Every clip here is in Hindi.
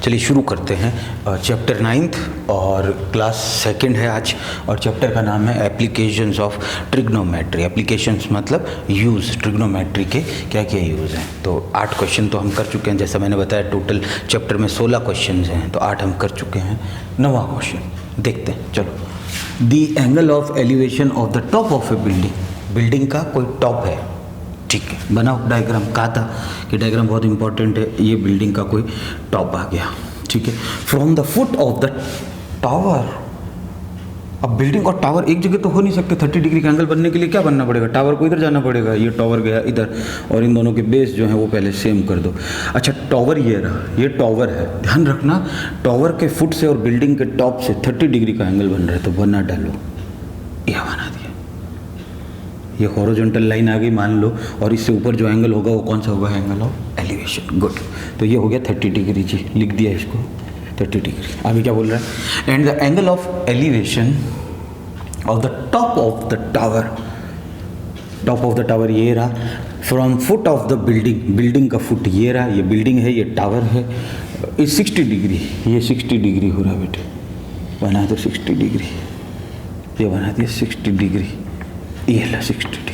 चलिए शुरू करते हैं। चैप्टर 9th और क्लास 2nd है आज, और चैप्टर का नाम है एप्लीकेशंस ऑफ ट्रिग्नोमेट्री। एप्लीकेशंस मतलब यूज़, ट्रिग्नोमेट्री के क्या क्या यूज़ हैं। तो 8 क्वेश्चन तो हम कर चुके हैं, जैसा मैंने बताया टोटल चैप्टर में 16 क्वेश्चन हैं, तो 8 हम कर चुके हैं। 9वां क्वेश्चन देखते हैं, चलो। दी angle of elevation of the top of A building. Building का कोई टॉप है, ठीक है, बनाओ डायग्राम। कहा था कि डायग्राम बहुत इंपॉर्टेंट है। ये बिल्डिंग का कोई टॉप आ गया, ठीक है। From the foot of the tower. अब बिल्डिंग और टावर एक जगह तो हो नहीं सकते। 30 डिग्री का एंगल बनने के लिए क्या बनना पड़ेगा? टावर को इधर जाना पड़ेगा, ये टावर गया इधर, और इन दोनों के बेस जो है वो पहले सेम कर दो। अच्छा, टावर ये रहा, ये टावर है। ध्यान रखना, टावर के फुट से और बिल्डिंग के टॉप से 30 डिग्री का एंगल बन रहा है, तो बना डालो। यह बना दिया, ये हॉरिजॉन्टल लाइन आ गई मान लो, और इससे ऊपर जो एंगल होगा वो कौन सा होगा? Angle of elevation. गुड, तो ये हो गया 30 डिग्री जी, लिख दिया इसको 30 डिग्री। अभी क्या बोल रहा है? And the angle of elevation of the top of the tower. Top of the tower ये रहा, from foot of the building, building का फुट ये रहा, ये बिल्डिंग है, ये टावर है, इस 60 डिग्री, ये 60 डिग्री हो रहा है बेटे, बना दो 60 डिग्री, ये बना दिया 60 डिग्री, ये ला 60 डिग्री।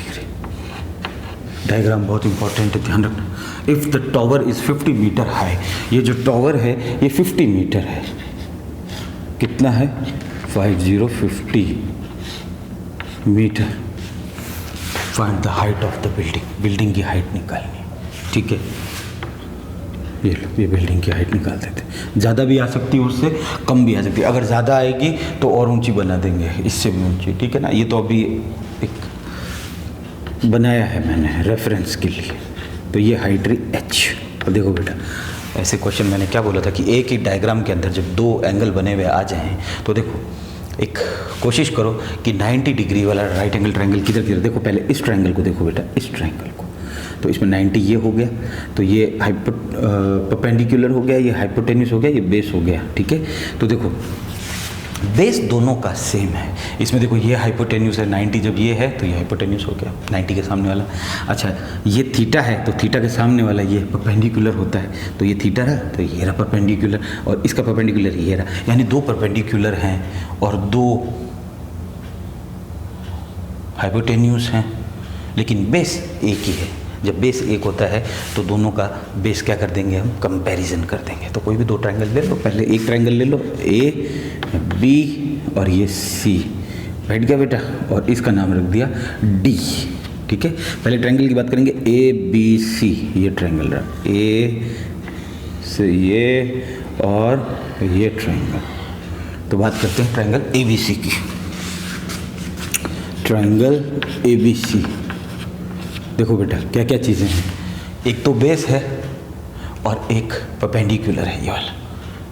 डायग्राम बहुत इंपॉर्टेंट है, ध्यान रखना। If the tower is 50 metre high, ये जो टावर है ये 50 मीटर है। कितना है? 50 metre. Find the height of the building. Building की हाइट निकालनी, ठीक है। ये लो, ये बिल्डिंग की हाइट निकाल देते हैं। ज़्यादा भी आ सकती है, उससे कम भी आ सकती है। अगर ज़्यादा आएगी तो और ऊंची बना देंगे, इससे भी ऊंची, ठीक है ना। ये तो अभी एक बनाया है मैंने रेफरेंस के लिए। तो ये हाइट रही h। और देखो बेटा, ऐसे क्वेश्चन मैंने क्या बोला था कि एक ही डायग्राम के अंदर जब 2 एंगल बने हुए आ जाएं, तो देखो एक कोशिश करो कि 90 डिग्री वाला राइट एंगल ट्रायंगल किधर किधर। देखो पहले इस ट्रायंगल को देखो बेटा, इस ट्रायंगल को, तो इसमें 90 ये हो गया, तो ये परपेंडिकुलर हो गया, ये हाइपोटेन्यूस हो गया, ये बेस हो गया, ठीक है। तो देखो बेस दोनों का सेम है। इसमें देखो ये हाइपोटेन्यूस है 90, जब ये है तो ये हाइपोटेन्यूस हो गया 90 के सामने वाला। अच्छा, ये थीटा है, तो थीटा के सामने वाला ये परपेंडिकुलर होता है, तो ये थीटा रहा, तो ये रहा परपेंडिकुलर, और इसका परपेंडिकुलर ये रहा। यानी 2 परपेंडिकुलर हैं और 2 हाइपोटेन्यूस हैं, लेकिन बेस एक ही है। जब बेस एक होता है तो दोनों का बेस क्या कर देंगे हम? कंपैरिजन कर देंगे। तो कोई भी 2 ट्रायंगल ले लो, पहले एक ट्रायंगल ले लो, ए बी और ये सी, बैठ गया बेटा, और इसका नाम रख दिया डी, ठीक है। पहले ट्रायंगल की बात करेंगे, ए बी सी, ये ट्रायंगल रहा, ए से ये और ये ट्रायंगल। तो बात करते हैं ट्रायंगल ए बी सी की। ट्रायंगल ए बी सी, देखो बेटा क्या क्या चीज़ें हैं। एक तो बेस है और एक परपेंडिकुलर है, ये वाला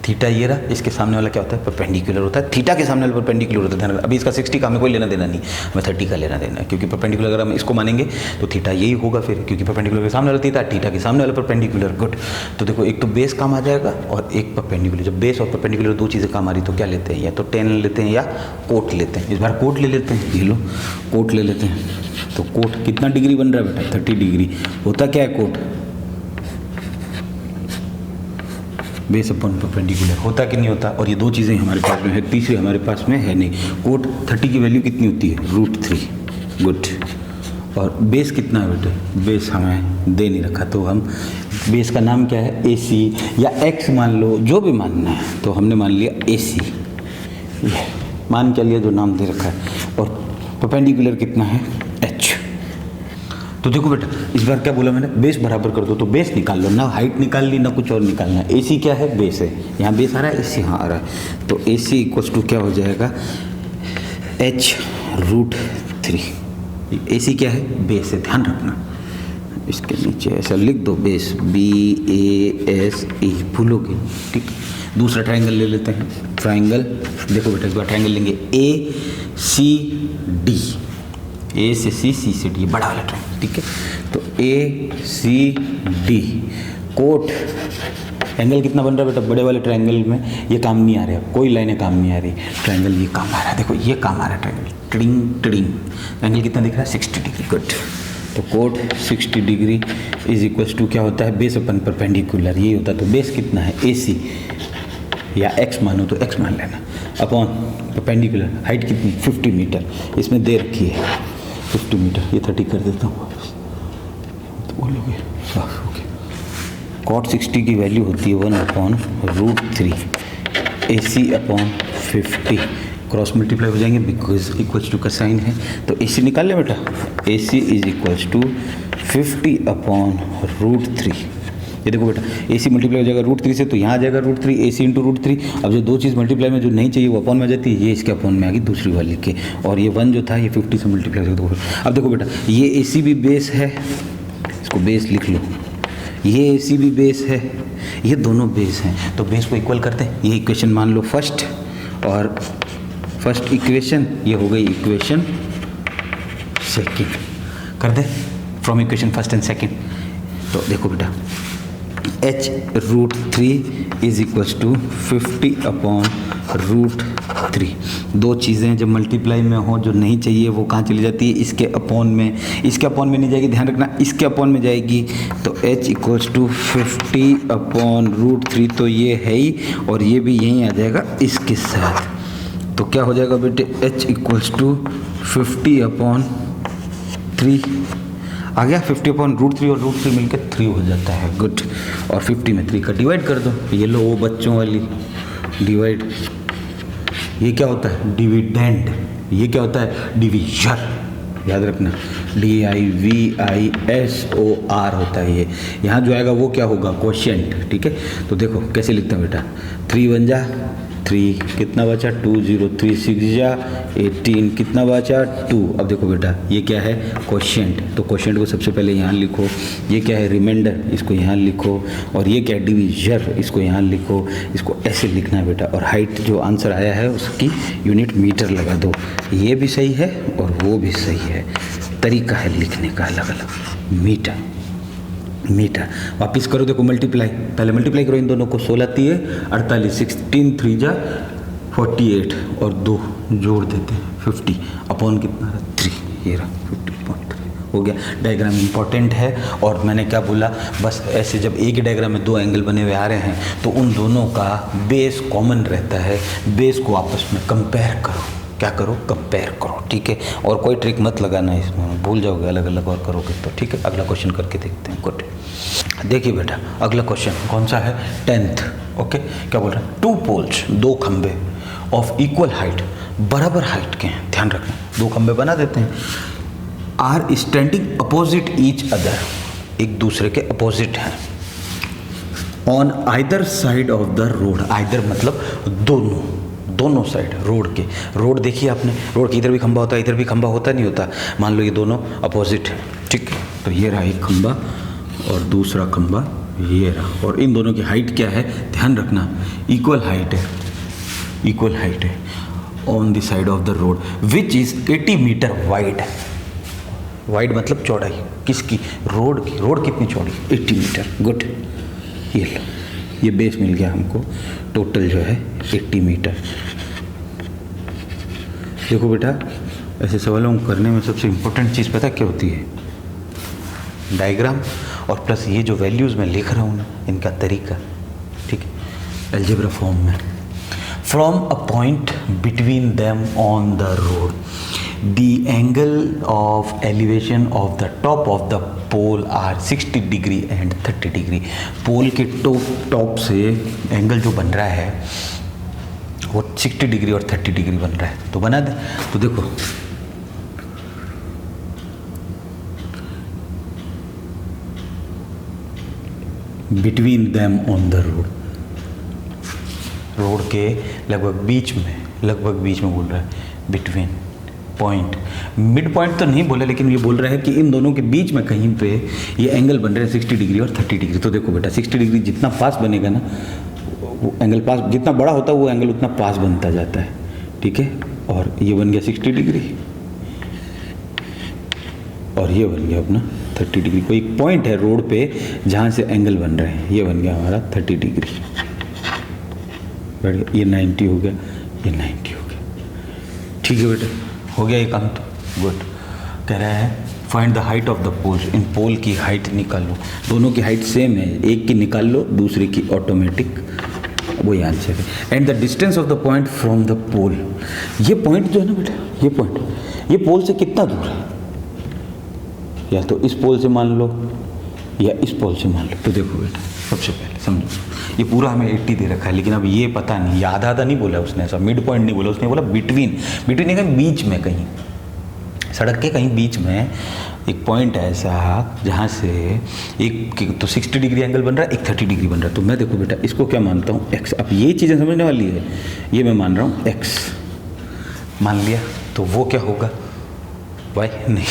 थीटा ये रहा, इसके सामने वाला क्या होता है? परपेंडिकुलर होता है। थीटा के सामने वाला परपेंडिकुलर होता है, ध्यान रखना। अभी इसका 60 का हमें कोई लेना देना नहीं, हमें 30 का लेना देना है, क्योंकि परपेंडिकुलर अगर हम इसको मानेंगे तो थीटा यही होगा फिर, क्योंकि परपेंडिकुलर के सामने वाला थीटा, थीटा के सामने वाला परपेंडिकुलर। गुड, तो देखो एक तो बेस काम आ जाएगा और एक परपेंडिकुलर। जब बेस और परपेंडिकुलर 2 चीज़ें काम आ रही तो क्या लेते हैं? या तो टेन लेते हैं या कोट लेते हैं। इस बार कोट ले लेते हैं, ये लो कोट ले लेते हैं। तो कोट कितना डिग्री बन रहा है बेटा? 30 डिग्री। होता क्या है कोट? बेस अपन परपेंडिकुलर होता कि नहीं होता? और ये 2 चीज़ें हमारे पास में है, तीसरी हमारे पास में है नहीं। कोट 30 की वैल्यू कितनी होती है? √3। गुड, और बेस कितना है बेटे? बेस हमें दे नहीं रखा, तो हम बेस का नाम क्या है? AC या X मान लो, जो भी मानना है। तो हमने मान लिया AC, ये मान क्या लिया? जो नाम दे रखा है। और परपेंडिकुलर कितना है? H। तो देखो बेटा, इस बार क्या बोला मैंने? बेस बराबर कर दो, तो बेस निकाल लो ना, हाइट निकाल ली ना कुछ और निकालना है। AC क्या है? बेस है, यहाँ बेस आ रहा है, AC यहाँ आ रहा है, तो AC इक्वल्स टू क्या हो जाएगा? H √3। AC क्या है? बेस है, ध्यान रखना। इसके नीचे ऐसा लिख दो, बेस BASE, भूलोगे, ठीक। दूसरा ट्रायंगल ले लेते हैं। ट्रायंगल देखो बेटा, इस बार ट्रायंगल लेंगे ACD, A से C, C से D, बड़ा वाला ट्रायंगल, ठीक है। तो ACD कोट एंगल कितना बन रहा है बेटा? बड़े वाले ट्रायंगल में ये काम नहीं आ रहा है, कोई लाइनें काम नहीं आ रही, ट्रायंगल ये काम आ रहा है। देखो ये काम आ रहा है ट्रायंगल, ट्रिंग ट्रिंग। एंगल कितना दिख रहा है? 60 डिग्री। गुड, तो cot 60 degree is equals to क्या होता है, बेस अपन परपेंडिकुलर, ये होता है। तो बेस कितना है, AC या x मानो तो x मान लेना, अपॉन परपेंडिकुलर हाइट कितनी 50 मीटर, इसमें दे रखी है 50 मीटर, ये 30 कर देता हूँ वापस, तो बोलोगे साफ। ओके, कॉट 60 की वैल्यू होती है 1/√3 AC अपॉन 50, क्रॉस मल्टीप्लाई हो जाएंगे बिकॉज इक्वल्स टू का साइन है, तो AC निकाल ले बेटा, AC इज इक्वल्स टू 50/√3। ये देखो बेटा AC मल्टीप्लाई हो जाएगा √3 से, तो यहाँ आ जाएगा √3, AC इंटू √3। अब जो दो चीज़ मल्टीप्लाई में जो नहीं चाहिए वो अपॉन में आ जाती है, ये इसके अपॉन में आ गई दूसरी वाली के, और ये 1 जो था ये 50 से मल्टीप्लाई हो गया। अब देखो बेटा ये AC भी बेस है, इसको बेस लिख लो, ये AC भी बेस है, ये दोनों बेस हैं, तो बेस को इक्वल करते हैं। ये इक्वेशन मान लो फर्स्ट, और फर्स्ट इक्वेशन ये हो गई इक्वेशन सेकंड, कर दे from equation first and second. तो देखो बेटा h√3 इज इक्वल्स टू 50/√3। दो चीज़ें जब मल्टीप्लाई में हो जो नहीं चाहिए वो कहाँ चली जाती है, इसके अपॉन में, इसके अपॉन में नहीं जाएगी, ध्यान रखना इसके अपॉन में जाएगी, तो h इक्वल्स टू 50/√3, तो ये है ही, और ये भी यहीं आ जाएगा इसके साथ, तो क्या हो जाएगा बेटे h इक्वल्स टू 50/3 आ गया, 50/√3 और √3 मिलकर 3 हो जाता है, गुड। और 50 में 3 का डिवाइड कर दो, ये लो वो बच्चों वाली डिवाइड, ये क्या होता है डिविडेंड, ये क्या होता है डिविजन, याद रखना DIVISOR होता है ये, यहाँ जो आएगा वो क्या होगा क्वोशिएंट, ठीक है। तो देखो कैसे लिखते हैं बेटा, 3 1 जा 3, कितना बचा 2, 0 3 6 जा 18, कितना बचा 2। अब देखो बेटा ये क्या है क्वोशिएंट, तो क्वोशिएंट को सबसे पहले यहाँ लिखो, ये क्या है रिमाइंडर, इसको यहाँ लिखो, और ये क्या है डिवीजर, इसको यहाँ लिखो, इसको ऐसे लिखना है बेटा। और हाइट जो आंसर आया है उसकी यूनिट मीटर लगा दो, ये भी सही है और वो भी सही है, तरीका है लिखने का अलग अलग, मीटर मीटर। वापिस करो देखो मल्टीप्लाई, पहले मल्टीप्लाई करो इन दोनों को, 16 3 48, 16 3 जा 48 और 2 जोड़ देते हैं 50 अपॉन कितना 3, ये रहा 50.3 हो गया। डायग्राम इंपॉर्टेंट है, और मैंने क्या बोला, बस ऐसे जब एक ही डायग्राम में दो एंगल बने हुए आ रहे हैं तो उन दोनों का बेस कॉमन रहता है, बेस को आपस में कंपेयर करो, क्या करो कंपेयर करो, ठीक है। और कोई ट्रिक मत लगाना इसमें, भूल जाओगे अलग अलग और करोगे तो, ठीक है। अगला क्वेश्चन करके देखते हैं, गुड। देखिए बेटा अगला क्वेश्चन कौन सा है, 10th, ओके। क्या बोल रहा है, 2 पोल्स, 2 खंबे ऑफ इक्वल हाइट, बराबर हाइट के हैं, ध्यान रखना 2 खंबे बना देते हैं, are standing opposite each other, एक दूसरे के अपोजिट हैं, on either side of the road, either मतलब दोनों साइड रोड के, रोड देखिए आपने, रोड के इधर भी खंबा होता है इधर भी खंबा होता नहीं होता, मान लो ये दोनों अपोजिट है, ठीक है। तो ये रहा एक खंबा और दूसरा खंबा ये रहा, और इन दोनों की हाइट क्या है, ध्यान रखना इक्वल हाइट है, इक्वल हाइट है on the side of the road which is 80 metre wide, wide मतलब चौड़ाई किसकी, रोड की, रोड कितनी चौड़ी 80 मीटर, गुड। ये लो ये बेस मिल गया हमको, टोटल जो है 80 मीटर। देखो बेटा ऐसे सवालों को करने में सबसे इम्पोर्टेंट चीज़ पता क्या होती है, डायग्राम और प्लस ये जो वैल्यूज़ मैं लिख रहा हूँ ना इनका तरीका, ठीक है, अलजेब्रा फॉर्म में। From a point between them on the road the angle of elevation of the top of the pole are 60 degree and 30 degree। पोल के टॉप से एंगल जो बन रहा है वो 60 डिग्री और 30 डिग्री बन रहा है, तो बना दे। तो देखो between them on the road, road के लगभग बीच में बोल रहा है, बिटवीन पॉइंट, मिड पॉइंट तो नहीं बोला लेकिन ये बोल रहा है कि इन दोनों के बीच में कहीं पे ये एंगल बन रहे हैं 60 डिग्री और 30 डिग्री। तो देखो बेटा 60 डिग्री जितना पास बनेगा ना वो एंगल पास, जितना बड़ा होता है वो एंगल उतना पास बनता जाता है, ठीक है। और ये बन गया 60 डिग्री और ये बन गया अपना 30 डिग्री। कोई एक पॉइंट है रोड पे जहाँ से एंगल बन रहे हैं, ये बन गया हमारा 30 डिग्री, बैठ गया, ये 90 हो गया, ये 90 हो गया, ठीक है बेटा, हो गया ये काम तो, गुड। कह रहा है find the height of the poles, इन पोल की हाइट निकालो, दोनों की हाइट सेम है, एक की निकाल लो दूसरे की ऑटोमेटिक, वही आंसर है। And the distance of the point from the pole, ये पॉइंट जो है ना बेटा, ये पॉइंट, ये पोल से कितना दूर है, या तो इस पोल से मान लो या इस पोल से मान लो। तो देखो बेटा सबसे पहले समझो, ये पूरा हमें 80 दे रखा है, लेकिन अब ये पता नहीं, ये आधा आधा नहीं बोला उसने, ऐसा मिड पॉइंट नहीं बोला उसने, बोला बिटवीन, बिटवीन कहीं बीच में, कहीं सड़क के कहीं बीच में एक पॉइंट है ऐसा जहाँ से एक तो 60 डिग्री एंगल बन रहा है, एक 30 डिग्री बन रहा है। तो मैं देखो बेटा इसको क्या मानता हूँ x, अब ये चीज़ें समझने वाली है, ये मैं मान रहा हूँ x मान लिया, तो वो क्या होगा y नहीं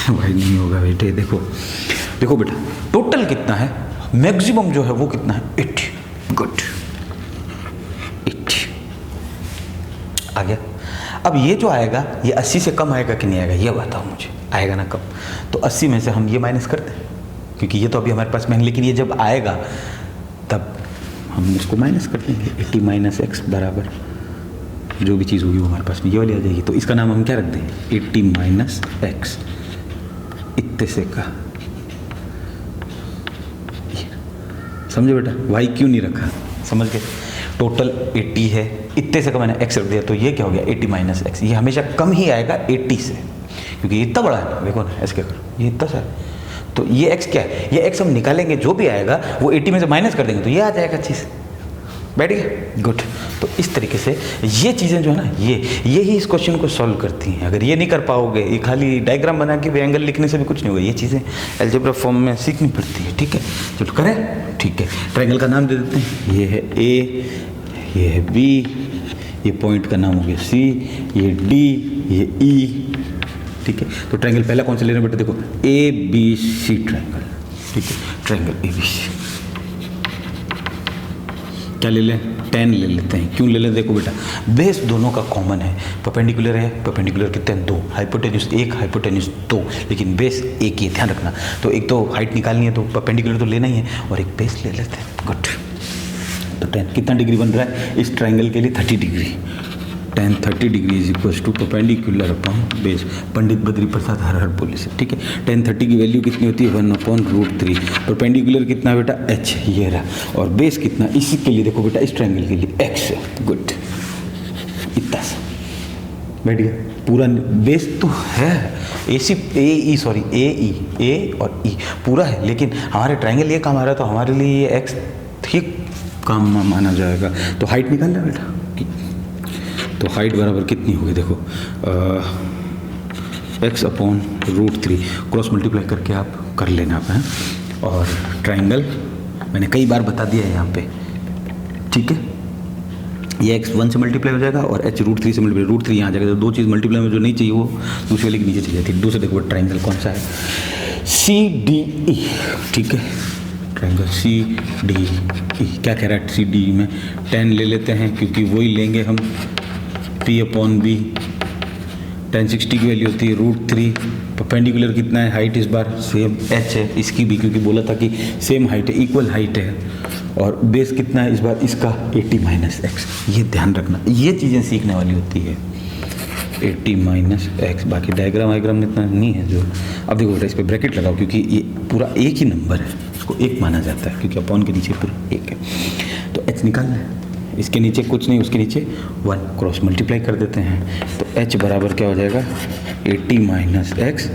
y नहीं होगा बेटे। देखो देखो बेटा टोटल कितना है, मैक्सिमम जो है वो कितना है 80, गुड 80 आ गया। अब ये जो आएगा ये 80 से कम आएगा कि नहीं आएगा, ये बताओ मुझे, आएगा ना कम, तो 80 में से हम ये माइनस करते हैं, क्योंकि ये तो अभी हमारे पास में है, लेकिन ये जब आएगा तब हम इसको माइनस कर देंगे, 80 माइनस एक्स बराबर जो भी चीज़ होगी वो हमारे पास में ये वाली आ जाएगी। तो इसका नाम हम क्या रख देंगे, 80 माइनस एक्स, इतने से का, समझे बेटा, वाई क्यों नहीं रखा, समझ गए, टोटल 80 है, इतने से का मैंने x रख दिया, तो ये क्या हो गया 80 माइनस एक्स, ये हमेशा कम ही आएगा 80 से, क्योंकि ये इतना बड़ा है, देखो ना ऐसे क्या करो, ये इतना सा है, तो ये x क्या है, ये x हम निकालेंगे, जो भी आएगा वो 80 में से माइनस कर देंगे, तो ये आ जाएगा चीज़, बैठ गया, गुड। तो इस तरीके से ये चीज़ें जो है ना, ये ही इस क्वेश्चन को सॉल्व करती हैं। अगर ये नहीं कर पाओगे, ये खाली डायग्राम बना के एंगल लिखने से भी कुछ नहीं होगा, ये चीज़ें अलजेब्रा फॉर्म में सीखनी पड़ती है, ठीक है। चलो करें, ठीक है, ट्रायंगल का नाम दे देते हैं, ये है ए, ये है बी, ये पॉइंट का नाम हो गया सी, ये डी, ये ई, ठीक है। तो ट्रायंगल पहला कौन सा ले रहे हैं बेटा, देखो ए बी सी ट्रायंगल, ठीक है, ट्रायंगल ए बी सी, क्या ले लें, 10 ले लेते हैं, क्यों ले लें, देखो बेटा बेस दोनों का कॉमन है, परपेंडिकुलर है, परपेंडिकुलर कितने हैं 2, हाइपोटेन्यूज 1, हाइपोटेन्यूज 2, लेकिन बेस एक ही है, ध्यान रखना। तो एक तो हाइट निकालनी है तो परपेंडिकुलर तो लेना ही है, और एक बेस ले लेते हैं, गुड। तो 10 कितना डिग्री बन रहा है इस ट्रायंगल के लिए, 30 degree, 10 30 degree is equal to perpendicular upon base, Pandit Badri Prasad हर हर बोले से, ठीक है। 10 30 की वैल्यू कितनी होती है 1/√3, परपेंडिकुलर कितना बेटा h, ये रहा, और बेस कितना, इसी के लिए देखो बेटा इस ट्रायंगल के लिए x है, गुड, इतना सा बैठ गया, पूरा बेस तो है, ए और ई पूरा है, लेकिन हमारे ट्रायंगल ये काम आ रहा है, तो हमारे लिए ये x ठीक काम माना जाएगा। तो हाइट निकालना बेटा, तो हाइट बराबर कितनी होगी, देखो x/√3, क्रॉस मल्टीप्लाई करके आप कर लेना आप हैं, और ट्रायंगल मैंने कई बार बता दिया है यहाँ पे, ठीक है। ये x 1 से मल्टीप्लाई हो जाएगा और h √3 से मल्टीप्लाई, √3 यहाँ आ जाएगा, तो दो चीज़ मल्टीप्लाई में जो नहीं चाहिए वो दूसरे वाले के नीचे चाहिए थी। दूसरे देखो ट्रायंगल कौन सा है, CDE, ठीक है, ट्रायंगल CDE, क्या कह रहा है CDE में 10 ले लेते हैं, क्योंकि वही लेंगे हम, P/B, 10 60 की वैल्यू होती है √3, परपेंडिकुलर कितना है, हाइट इस बार सेम h है, इसकी भी क्योंकि बोला था कि सेम हाइट है, इक्वल हाइट है, और बेस कितना है इस बार इसका 80 माइनस एक्स, ये ध्यान रखना, ये चीज़ें सीखने वाली होती है, 80 माइनस एक्स, बाकी डायग्राम वायग्राम इतना नहीं है जो। अब देखो बेटा इस पर ब्रैकेट लगाओ, क्योंकि ये पूरा एक ही नंबर है, इसको एक माना जाता है, क्योंकि अपॉन के नीचे पूरा एक है, तो h निकालना है, इसके नीचे कुछ नहीं, उसके नीचे 1, क्रॉस मल्टीप्लाई कर देते हैं, तो h बराबर क्या हो जाएगा 80 माइनस एक्स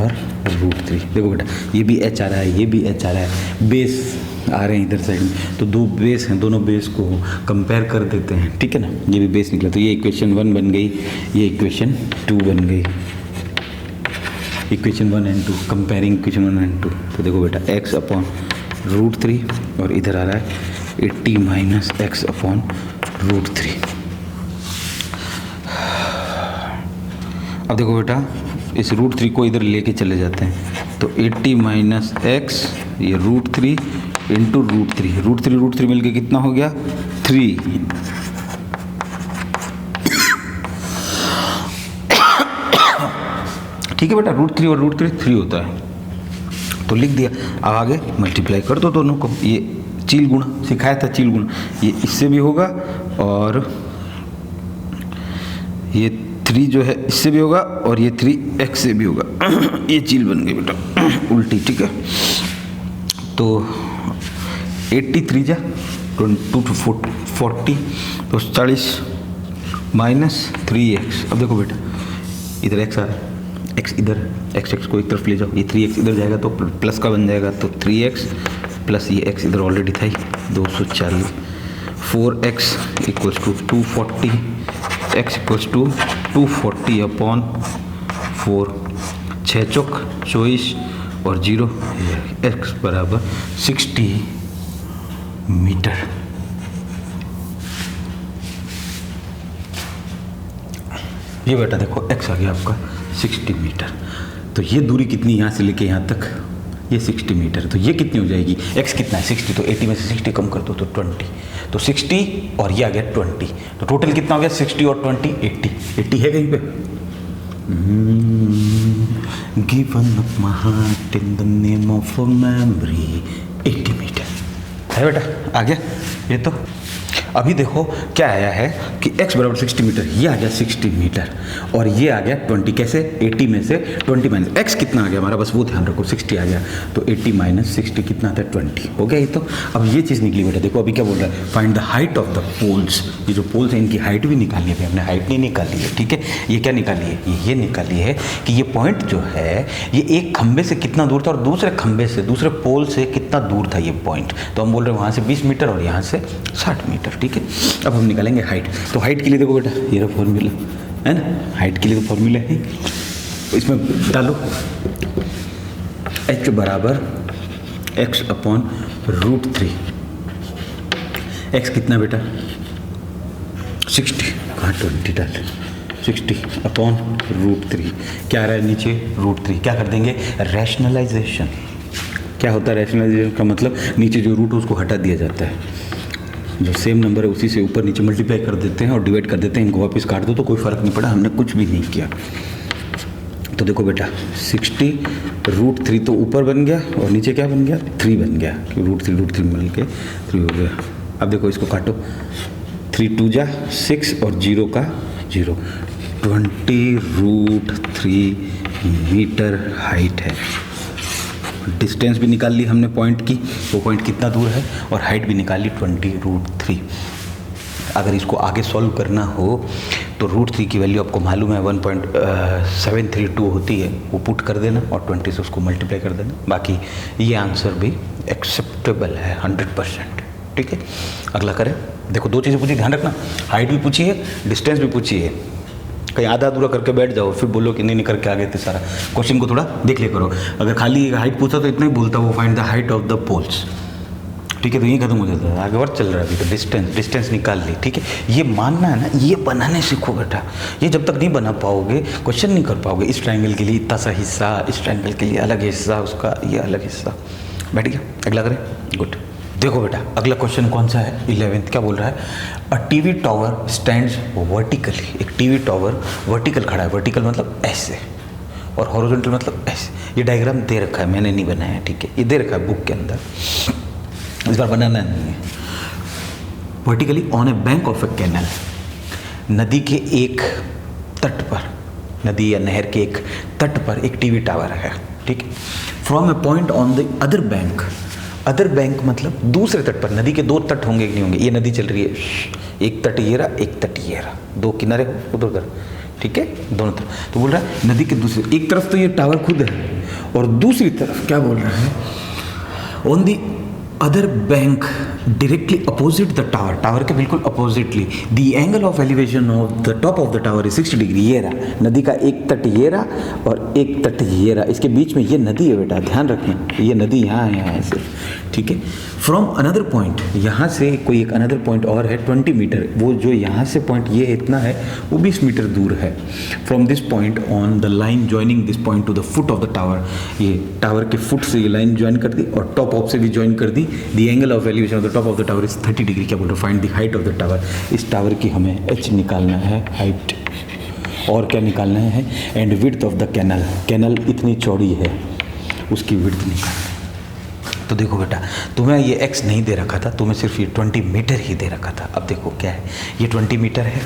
और √3। देखो बेटा ये भी h आ रहा है, ये भी h आ रहा है, बेस आ रहे हैं इधर साइड में, तो दो बेस हैं, दोनों बेस को कंपेयर कर देते हैं, ठीक है ना। ये भी बेस निकला, तो ये इक्वेशन 1 बन गई, ये इक्वेशन 2 बन गई, equation 1 and 2, comparing equation 1 and 2। तो देखो बेटा x/√3 और इधर आ रहा है 80 माइनस x/√3। अब देखो बेटा इस √3 को इधर लेके चले जाते हैं, तो 80 माइनस एक्स, ये √3 इंटू √3 मिलके कितना हो गया 3, ठीक है बेटा, √3 और √3 3 होता है, तो लिख दिया। अब आगे मल्टीप्लाई कर दो दोनों को, ये चील गुणा सिखाया था, चील गुणा, ये इससे भी होगा और ये 3 जो है इससे भी होगा और ये 3x से भी होगा। ये चीज़ बन गई बेटा उल्टी, ठीक है। तो 83 जा 40 तो 40 माइनस 3x। अब देखो बेटा इधर x आ रहा है, x इधर, x को एक तरफ ले जाओ, ये 3x इधर जाएगा तो प्लस का बन जाएगा, तो 3x प्लस ये x इधर ऑलरेडी था ही 240, 4x equals to 240, x equals to 240 upon 4, 6 चौक 24 और 0, x बराबर 60 मीटर। ये बेटा देखो x आ गया आपका 60 मीटर। तो ये दूरी कितनी यहाँ से लेके यहाँ तक, ये 60 मीटर। तो ये कितनी हो जाएगी, x कितना है 60, तो 80 में से 60 कम कर दो तो 20, तो 60 और ये आ गया 20, तो टोटल कितना हो गया 60 और 20 80 है कहीं पे। Given up my heart in the name of a memory, 80 metre है बेटा, आ गया ये। तो अभी देखो क्या आया है कि x बराबर 60 मीटर, ये आ गया 60 मीटर और ये आ गया 20, कैसे 80 में से 20 माइनस x कितना आ गया हमारा, बस वो ध्यान रखो 60 आ गया, तो 80 माइनस 60 कितना आता है 20, हो गया ये। तो अब ये चीज़ निकली बेटा, देखो अभी क्या बोल रहा है, find the height of the poles. ये जो पोल्स हैं इनकी हाइट भी निकालनी है, हमने हाइट नहीं निकाली है, ठीक है। ये क्या निकाली है, ये निकाली है कि ये पॉइंट जो है ये एक खंबे से कितना दूर था और दूसरे खंबे से, दूसरे पोल से कितना दूर था ये पॉइंट। तो हम बोल रहे हैं वहाँ से 20 मीटर और यहाँ से 60 मीटर, ठीक है। अब हम निकालेंगे हाइट। तो हाइट के लिए देखो बेटा ये रहा फॉर्मूला है ना, हाइट के लिए तो फॉर्मूला है, इसमें डालो h बराबर x अपॉन √3। x कितना बेटा 60, कहाँ 20 डाल, 60 अपॉन √3, क्या आ रहा है नीचे √3, क्या कर देंगे रैशनलाइजेशन। क्या होता है रैशनलाइजेशन का मतलब, नीचे जो रूट है उसको हटा दिया जाता है, जो सेम नंबर है उसी से ऊपर नीचे मल्टीप्लाई कर देते हैं और डिवाइड कर देते हैं, इनको वापस काट दो तो कोई फ़र्क नहीं पड़ा, हमने कुछ भी नहीं किया। तो देखो बेटा 60 √3 तो ऊपर बन गया और नीचे क्या बन गया 3 बन गया, कि √3 मिल के 3 हो गया। अब देखो इसको काटो, 3 2 जा 6 और 0 का 0, 20 √3 मीटर हाइट है। डिस्टेंस भी निकाल ली हमने पॉइंट की, वो पॉइंट कितना दूर है, और हाइट भी निकाल ली 20 √3। अगर इसको आगे सॉल्व करना हो तो √3 की वैल्यू आपको मालूम है 1.732 होती है, वो पुट कर देना और 20 से उसको मल्टीप्लाई कर देना, बाकी ये आंसर भी एक्सेप्टेबल है 100%, ठीक है। अगला करें, देखो 2 चीज़ें पूछी, ध्यान रखना, हाइट भी पूछी है, डिस्टेंस भी पूछी है। कहीं आधा अधूरा करके बैठ जाओ फिर बोलो कि नहीं करके आ गए थे सारा, क्वेश्चन को थोड़ा देख लिया करो। अगर खाली हाइट पूछा तो इतना ही बोलता वो, find the height of the poles, ठीक है। तो यही खत्म हो जाता है, आगे और चल रहा है अभी तो डिस्टेंस निकाल ली, ठीक है। ये मानना है ना, ये बनाने सीखो बेटा, ये जब तक नहीं बना पाओगे क्वेश्चन नहीं कर पाओगे। इस ट्रायंगल के लिए इतना सा हिस्सा, इस ट्रायंगल के लिए अलग हिस्सा, उसका ये अलग हिस्सा, बैठ गया। अगला करें, गुड। देखो बेटा अगला क्वेश्चन कौन सा है, 11th, क्या बोल रहा है, a TV tower stands vertically. एक टीवी टावर वर्टिकल खड़ा है, वर्टिकल मतलब ऐसे और हॉरिजॉन्टल मतलब ऐसे। ये डायग्राम दे रखा है, मैंने नहीं बनाया, ठीक है, ये दे रखा है बुक के अंदर, इस बार बनाना नहीं है। Vertically on a bank of a canal, नदी के एक तट पर, नदी या नहर के एक तट पर एक टीवी टावर है, ठीक है। From A point on the other bank, other bank मतलब दूसरे तट पर, नदी के 2 तट होंगे कि नहीं होंगे, ये नदी चल रही है, एक तट ये रहा, एक तट ये रहा, 2 किनारे उधर उधर, ठीक है, दोनों तरफ। तो बोल रहा है नदी के दूसरे, एक तरफ तो ये टावर खुद है और दूसरी तरफ क्या बोल रहा है, on the other bank directly opposite the tower, tower के बिल्कुल oppositely, the angle of elevation of the top of the tower is 60 degree. ये रहा नदी का एक तट, ये रहा और एक तट ये रहा, इसके बीच में ये नदी है बेटा, ध्यान रखना, ये नदी यहाँ है, यहाँ ऐसे, ठीक है। फ्रॉम अनदर पॉइंट, यहाँ से कोई एक अनदर पॉइंट और है 20 मीटर, वो जो यहाँ से पॉइंट ये इतना है वो 20 मीटर दूर है। From this point on the line joining this point two the foot of the tower, ये टावर के फुट से ये लाइन ज्वाइन कर दी और टॉप ऑफ से भी ज्वाइन कर दी। The angle of elevation of the top of the tower is 30 degree. क्या बोल रहे हो, find the height of the tower. इस टावर की हमें h निकालना है, हाइट, और क्या निकालना है, and width of the canal, canal इतनी चौड़ी है उसकी विड्थ निकालना है। तो देखो बेटा तुम्हें ये x नहीं दे रखा था, तुम्हें सिर्फ ये 20 मीटर ही दे रखा था। अब देखो क्या है, ये 20 मीटर है,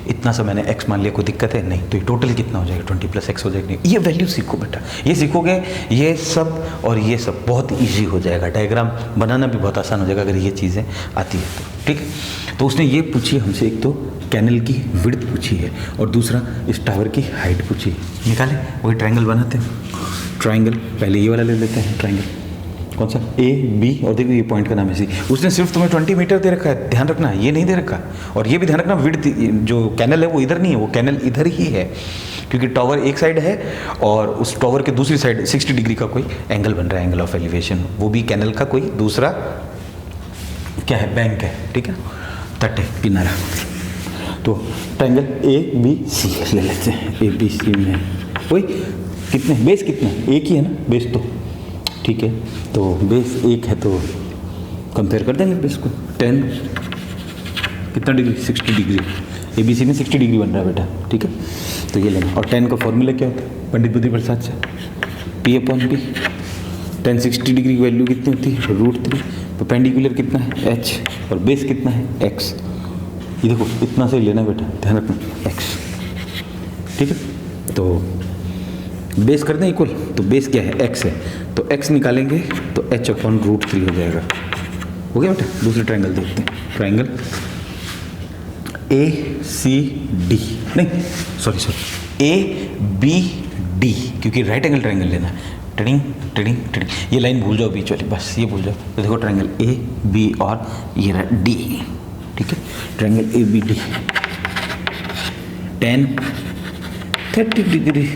इतना सा मैंने x मान लिया, कोई दिक्कत है नहीं, तो ये टोटल कितना हो जाएगा 20 + x हो जाएगा। नहीं, ये वैल्यू सीखो बेटा, ये सीखोगे ये सब और ये सब बहुत ईजी हो जाएगा, डायग्राम बनाना भी बहुत आसान हो जाएगा अगर ये चीज़ें आती है तो, ठीक है। तो उसने ये पूछी हमसे, एक तो कैनल की विड्थ पूछी है और दूसरा इस टावर की हाइट पूछी है। निकाले, वही ट्रायंगल बनाते हैं। ट्रायंगल पहले ये वाला ले लेते हैं, ट्रायंगल कौन सा, ए बी, और देखो ये पॉइंट का नाम है सी। उसने सिर्फ तुम्हें 20 मीटर दे रखा है, ध्यान रखना ये नहीं दे रखा, और ये भी ध्यान रखना विड्थ जो कैनल है वो इधर नहीं है, वो कैनल इधर ही है, क्योंकि टावर एक साइड है और उस टावर के दूसरी साइड 60 डिग्री का कोई एंगल बन रहा है, एंगल ऑफ एलिवेशन, वो भी कैनल का कोई दूसरा क्या है, बैंक है, ठीक है, तट है, किनारा। तो ट्रायंगल ए बी सी ले लेते हैं। ए बी सी में वही कितने, बेस कितना, एक ही है ना बेस, तो ठीक है, तो बेस एक है तो कंपेयर कर देंगे बेस को। 10 कितना degree, 60 degree, A B C में 60 डिग्री बन रहा है बेटा, ठीक है, तो ये लेना। और 10 का फॉर्मूला क्या होता है पंडित बुद्धि प्रसाद से, P/B। 10 60 डिग्री की वैल्यू कितनी होती है, √3। परपेंडिकुलर कितना है, h, और बेस कितना है, x। ये देखो इतना से लेना बेटा, ध्यान रखना, x, ठीक है। तो बेस कर दें इक्वल, तो बेस क्या है, x है, तो x निकालेंगे तो h/√3 हो जाएगा। हो गया बेटा। दूसरे ट्रायंगल देखते हैं, ट्रायंगल ACD, नहीं सॉरी ABD, क्योंकि राइट एंगल ट्रायंगल लेना है। ट्रेडिंग ट्रेडिंग ट्रेडिंग, ये लाइन भूल जाओ बीच वाली, बस ये भूल जाओ। तो देखो ट्रायंगल AB और ये रहा D, ठीक है, ट्रायंगल ABD 10 30 डिग्री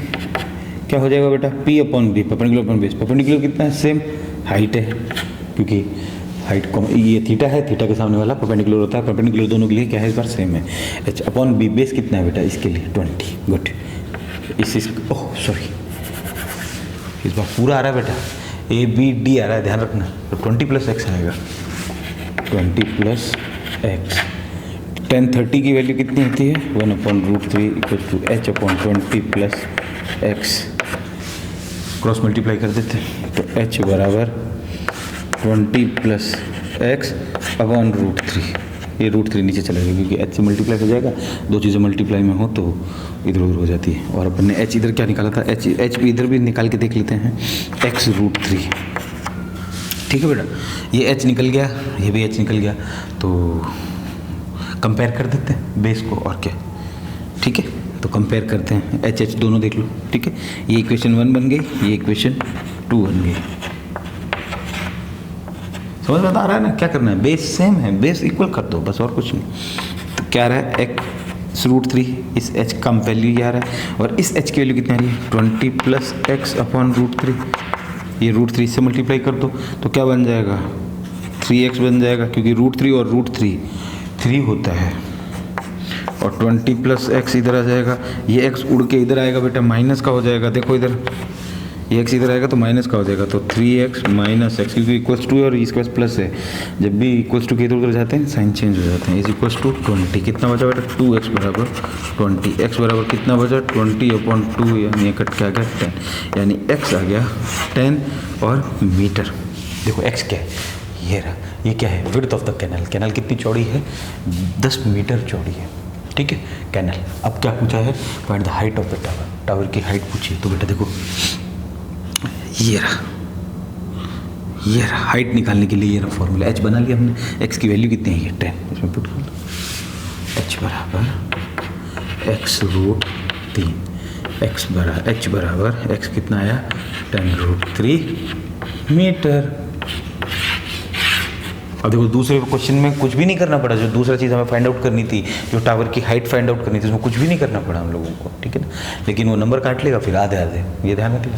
क्या हो जाएगा बेटा, P/B, परपेंडिकुलर बेस। परपेंडिकुलर कितना है, सेम हाइट है, क्योंकि हाइट ये थीटा है, थीटा के सामने वाला परपेंडिकुलर होता है, परपेंडिकुलर दोनों के लिए क्या है इस बार सेम है। H/B, बेस कितना है बेटा इसके लिए 20, गुड। ओह सॉरी, इस बार पूरा आ रहा है बेटा, ABD आ रहा है, ध्यान रखना, तो 20 + x आएगा, 20 + x। 10 30 की वैल्यू कितनी होती है, 1/√3 = h/20 + x। क्रॉस मल्टीप्लाई कर देते हैं, तो h = 20 + x/√3। ये √3 नीचे चला जाएगा, क्योंकि h से मल्टीप्लाई हो जाएगा, दो चीज़ें मल्टीप्लाई में हो तो इधर उधर हो जाती है। और अपन ने h इधर क्या निकाला था, h भी इधर भी निकाल के देख लेते हैं, x√3, ठीक है बेटा। ये h निकल गया, ये भी h निकल गया, तो कंपेयर कर देते हैं बेस को, और क्या, ठीक है। तो कंपेयर करते हैं, h दोनों देख लो, ठीक है। ये इक्वेशन 1 बन गई, ये इक्वेशन 2 बन गई। समझ में आ रहा है ना, क्या करना है, बेस सेम है, बेस इक्वल कर दो बस, और कुछ नहीं। तो क्या आ रहा है, x√3, इस h का वैल्यू ये आ रहा है, और इस h की वैल्यू कितनी आ रही है, 20 + x/√3। ये √3 से मल्टीप्लाई कर दो तो क्या बन जाएगा, 3x बन जाएगा, क्योंकि √3 और √3 3 होता है, और 20 + x इधर आ जाएगा, ये x उड़ के इधर आएगा बेटा, माइनस का हो जाएगा, देखो इधर ये x इधर आएगा तो माइनस का हो जाएगा, तो 3x - x, क्योंकि =2 है और इसके पास प्लस है, जब भी =2 के इधर उधर जाते हैं साइन चेंज हो जाते हैं। =20, कितना बचा बेटा, 2x = 20, x बराबर कितना बचा, 20/2, यानी ये कट के आ गया 10, यानी x आ गया 10 और मीटर। देखो x क्या है, ये रहा, ये क्या है, width of the canal. Canal कितनी चौड़ी है, 10 मीटर चौड़ी है, ठीक है कैनल। अब क्या पूछा है, find the height of the tower, tower की हाइट पूछी है। तो बेटा देखो ये रहा हाइट निकालने के लिए ये रहा फॉर्मूला, h बना लिया हमने, x की वैल्यू कितनी है, 10, इसमें पुट कर दो, h = x√3, h बराबर x कितना आया, 10√3 मीटर। अब देखो दूसरे क्वेश्चन में कुछ भी नहीं करना पड़ा, जो दूसरा चीज़ हमें फाइंड आउट करनी थी, जो टावर की हाइट फाइंड आउट करनी थी, उसमें कुछ भी नहीं करना पड़ा हम लोगों को, ठीक है ना, लेकिन वो नंबर काट लेगा फिर आधे, ये ध्यान रखिएगा।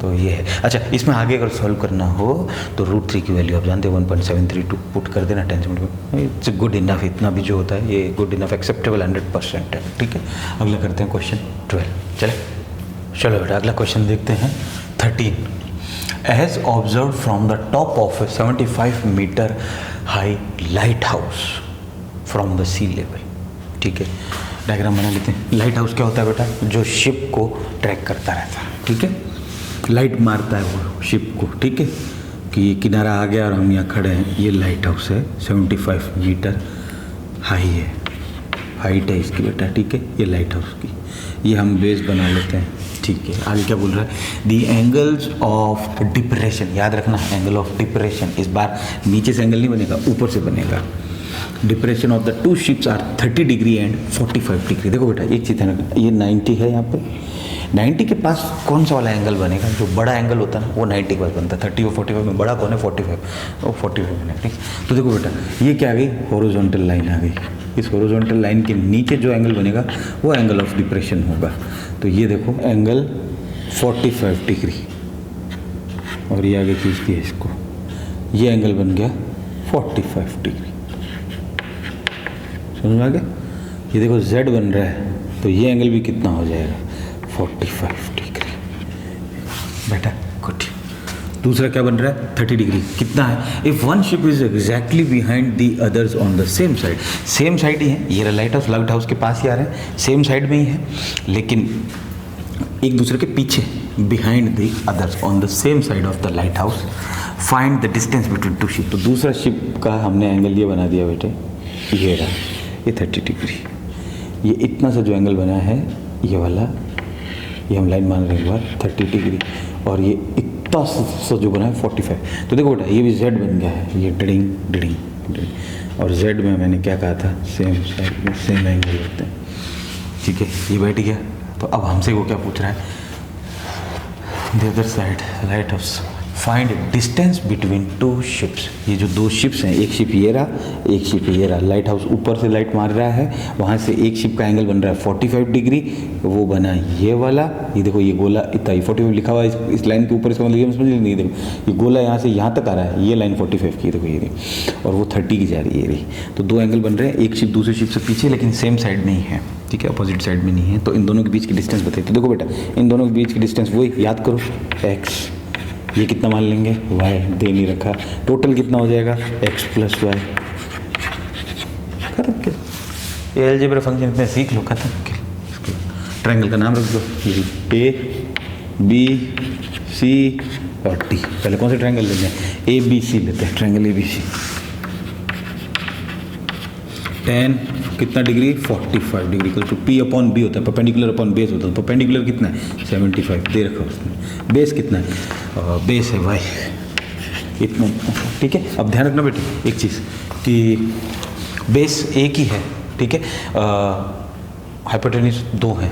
तो ये है। अच्छा, इसमें आगे अगर सॉल्व करना हो तो √3 की वैल्यू आप जानते हैं 1.732 पुट कर देना, 10 मिनट। इट्स गुड इनफ, इतना भी जो होता है ये गुड इनफ, एक्सेप्टेबल 100% है, ठीक है। अगला करते हैं क्वेश्चन 12, चलो बेटा अगला क्वेश्चन देखते हैं 13। As observed from the top of a 75 meter high lighthouse from the sea level, ठीक है। डायग्राम बना लेते हैं। लाइट हाउस क्या होता है बेटा, जो शिप को ट्रैक करता रहता है, ठीक है, लाइट मारता है वो शिप को, ठीक है, कि किनारा आ गया और हम यहाँ खड़े हैं। ये लाइट हाउस है, 75 मीटर हाई है, हाइट है इसकी बेटा, ठीक है, ये लाइट हाउस की, ये हम बेस बना लेते हैं, ठीक है। आगे क्या बोल रहा है, दी एंगल्स ऑफ डिप्रेशन, याद रखना एंगल ऑफ डिप्रेशन, इस बार नीचे से एंगल नहीं बनेगा, ऊपर से बनेगा। Depression of the two ships are 30 degree and 45 degree. देखो बेटा एक चीज़ है, ये 90 है यहाँ पे, 90 के पास कौन सा वाला एंगल बनेगा, जो बड़ा एंगल होता है ना वो 90 के पास बनता है। 30 और 45 में बड़ा कौन है, 45, वो 45 बनेगा, ठीक। तो देखो बेटा ये क्या आ गई, हॉरिजॉन्टल लाइन आ गई, इस हॉरिजॉन्टल लाइन के नीचे जो एंगल बनेगा वो एंगल ऑफ डिप्रेशन होगा। तो ये देखो एंगल 45 डिग्री, और ये आगे खींच दिया इसको, ये एंगल बन गया 45 डिग्री, समझ में आ गया। ये देखो Z बन रहा है, तो ये एंगल भी कितना हो जाएगा, 45 डिग्री बेटा, गुड। दूसरा क्या बन रहा है, 30 डिग्री, कितना है, if one ship is exactly behind the others on the same side, same side ही है, ये लाइट हाउस के पास ही आ रहे हैं, सेम साइड में ही है, लेकिन एक दूसरे के पीछे, behind the others on the same side of the light house, find the distance between two ship. तो दूसरा शिप का हमने एंगल ये बना दिया बेटे, ये रहा, ये 30 डिग्री, ये इतना सा जो एंगल बना है ये वाला, ये हम लाइन मान रहे हैं एक बार 30 डिग्री, और ये इतना सा जो बना है 45। तो देखो बेटा ये भी Z बन गया है, ये डिडिंग डिडिंग डिडिंग, और Z में मैंने क्या कहा था, सेम साइड में सेम एंगल होते हैं, ठीक है, ये बैठ गया। तो अब हमसे वो क्या पूछ रहा है, the other side light house, find distance between two ships. ये जो दो शिप्स हैं, एक शिप ये रहा, एक शिप ये रहा, लाइट हाउस ऊपर से लाइट मार रहा है, वहाँ से एक शिप का एंगल बन रहा है 45 डिग्री, वो बना ये वाला, ये देखो ये गोला इतना ही 45 लिखा हुआ है इस लाइन के ऊपर, इसका मतलब ये समझ नहीं, देखो ये गोला यहाँ से यहाँ तक आ रहा है, ये लाइन 45 की, देखो ये रही, और वो 30 की जा रही है, ये रही। तो दो एंगल बन रहे हैं, एक शिप दूसरे शिप से पीछे, लेकिन सेम साइड नहीं है, ठीक है, अपोजिट साइड में नहीं है। तो इन दोनों के बीच की डिस्टेंस बताइए। तो देखो बेटा इन दोनों के बीच की डिस्टेंस वही याद करो, x, ये कितना मान लेंगे, y दे नहीं रखा, टोटल कितना हो जाएगा, x + y, खत्म के, ये अलजेब्रा फंक्शन में सीख लो, खत्म के। ट्रायंगल का नाम रख दो, A B C और D। पहले कौन से ट्रायंगल लेते हैं, ABC लेते हैं, ट्रायंगल ABC। tan कितना डिग्री, 45 डिग्री, तो P/B होता है, परपेंडिकुलर अपॉन बेस होता है। परपेंडिकुलर कितना है, 75 दे रखा उसने। बेस कितना है, बेस है y, इतना, ठीक है। अब ध्यान रखना बेटे एक चीज़ कि बेस एक ही है, ठीक है, हाइपोटेन्यूज 2 है,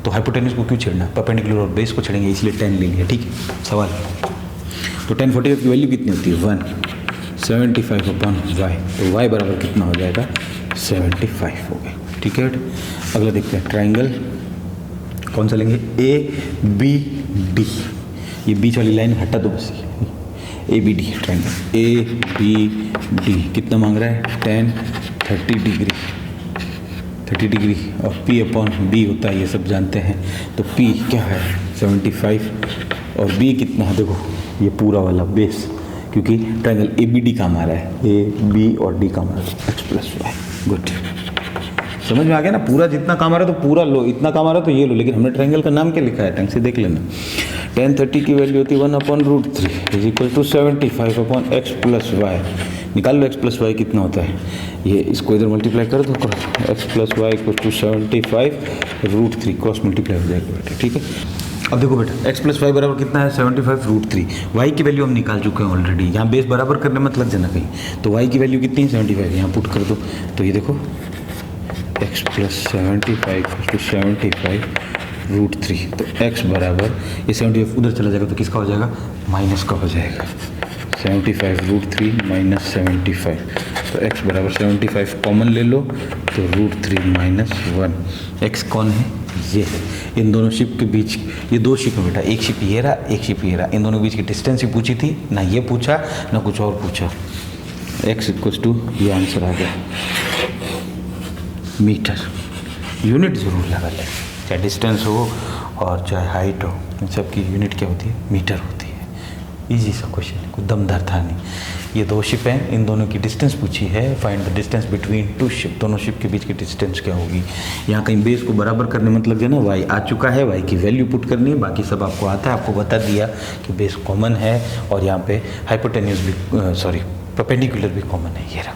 तो हाइपोटेन्यूज को क्यों छेड़ना, परपेंडिकुलर और बेस को छेड़ेंगे, इसलिए 10 ले लिया, ठीक है। सवाल, तो tan 45 की वैल्यू कितनी होती है, 1, 75/y, तो y बराबर कितना हो जाएगा, 75 हो गया, ठीक है बेटा। अगला देखते हैं, ट्राइंगल कौन सा लेंगे, ABD, ये बीच वाली लाइन हटा दो बस, ABD ट्राइंगल, ABD कितना मांग रहा है, tan 30 डिग्री, 30 डिग्री, और P/B होता है, ये सब जानते हैं। तो P क्या है, 75, और B कितना है, देखो ये पूरा वाला बेस, क्योंकि ट्रायंगल ABD काम आ रहा है, A B और D काम आ रहा है, x + y, गुड। समझ में आ गया ना, पूरा जितना काम आ रहा है तो पूरा लो, इतना काम आ रहा है तो ये लो, लेकिन हमने ट्रायंगल का नाम क्या लिखा है, ढंग से देख लेना। tan 30 की वैल्यू होती है 1/√3 = 75/x + y। निकाल लो x + y कितना होता है, ये इसको इधर मल्टीप्लाई कर दो, x + y = 75√3, क्रॉस मल्टीप्लाई हो जाएगा बेटा, ठीक है। अब देखो बेटा x + y बराबर कितना है, 75√3, y की वैल्यू हम निकाल चुके हैं ऑलरेडी, यहाँ बेस बराबर करने मत लग जाना कहीं। तो y की वैल्यू कितनी है, 75, यहाँ पुट कर दो, तो ये देखो x + 75 = 75√3, तो x बराबर ये 75 उधर चला जाएगा तो किसका हो जाएगा, माइनस का हो जाएगा, 75√3 - 75, तो x बराबर 75 कॉमन ले लो, तो √3 - 1, x कौन है, ये है। इन दोनों शिप के बीच, ये दो शिप है बेटा, एक शिप ये रहा, एक शिप ये रहा, इन दोनों के बीच की डिस्टेंस ही पूछी थी ना, ये पूछा ना कुछ और पूछा। x = ये आंसर आ गया, मीटर। यूनिट ज़रूर लगा ले, चाहे डिस्टेंस हो और चाहे हाइट हो, इन सब की यूनिट क्या होती है, मीटर होती है। इजी सा क्वेश्चन है, कोई दमदार था नहीं। ये दो शिप हैं, इन दोनों की डिस्टेंस पूछी है, find the distance between two ship, दोनों शिप के बीच की डिस्टेंस क्या होगी। यहाँ कहीं बेस को बराबर करने मतलब जो है ना, y आ चुका है, y की वैल्यू पुट करनी है, बाकी सब आपको आता है, आपको बता दिया कि बेस कॉमन है, और यहाँ पे हाइपोटेन्यूज भी, परपेंडिकुलर भी कॉमन है, ये रहा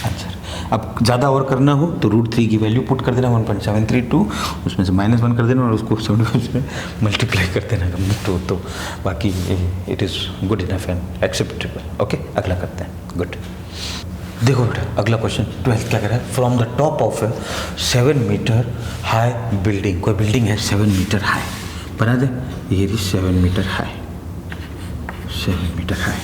आंसर। अब ज़्यादा और करना हो तो √3 की वैल्यू पुट कर देना 1.732, उसमें से -1 कर देना और उसको 75 से मल्टीप्लाई कर देना तो बाकी it is good enough and acceptable. Okay, अगला करते हैं। गुड। देखो बेटा अगला क्वेश्चन 12th क्या कह रहा है, from the top of a 7 metre high building, कोई बिल्डिंग है 7 मीटर हाई, बना दे, ये 7 metre high, 7 metre high,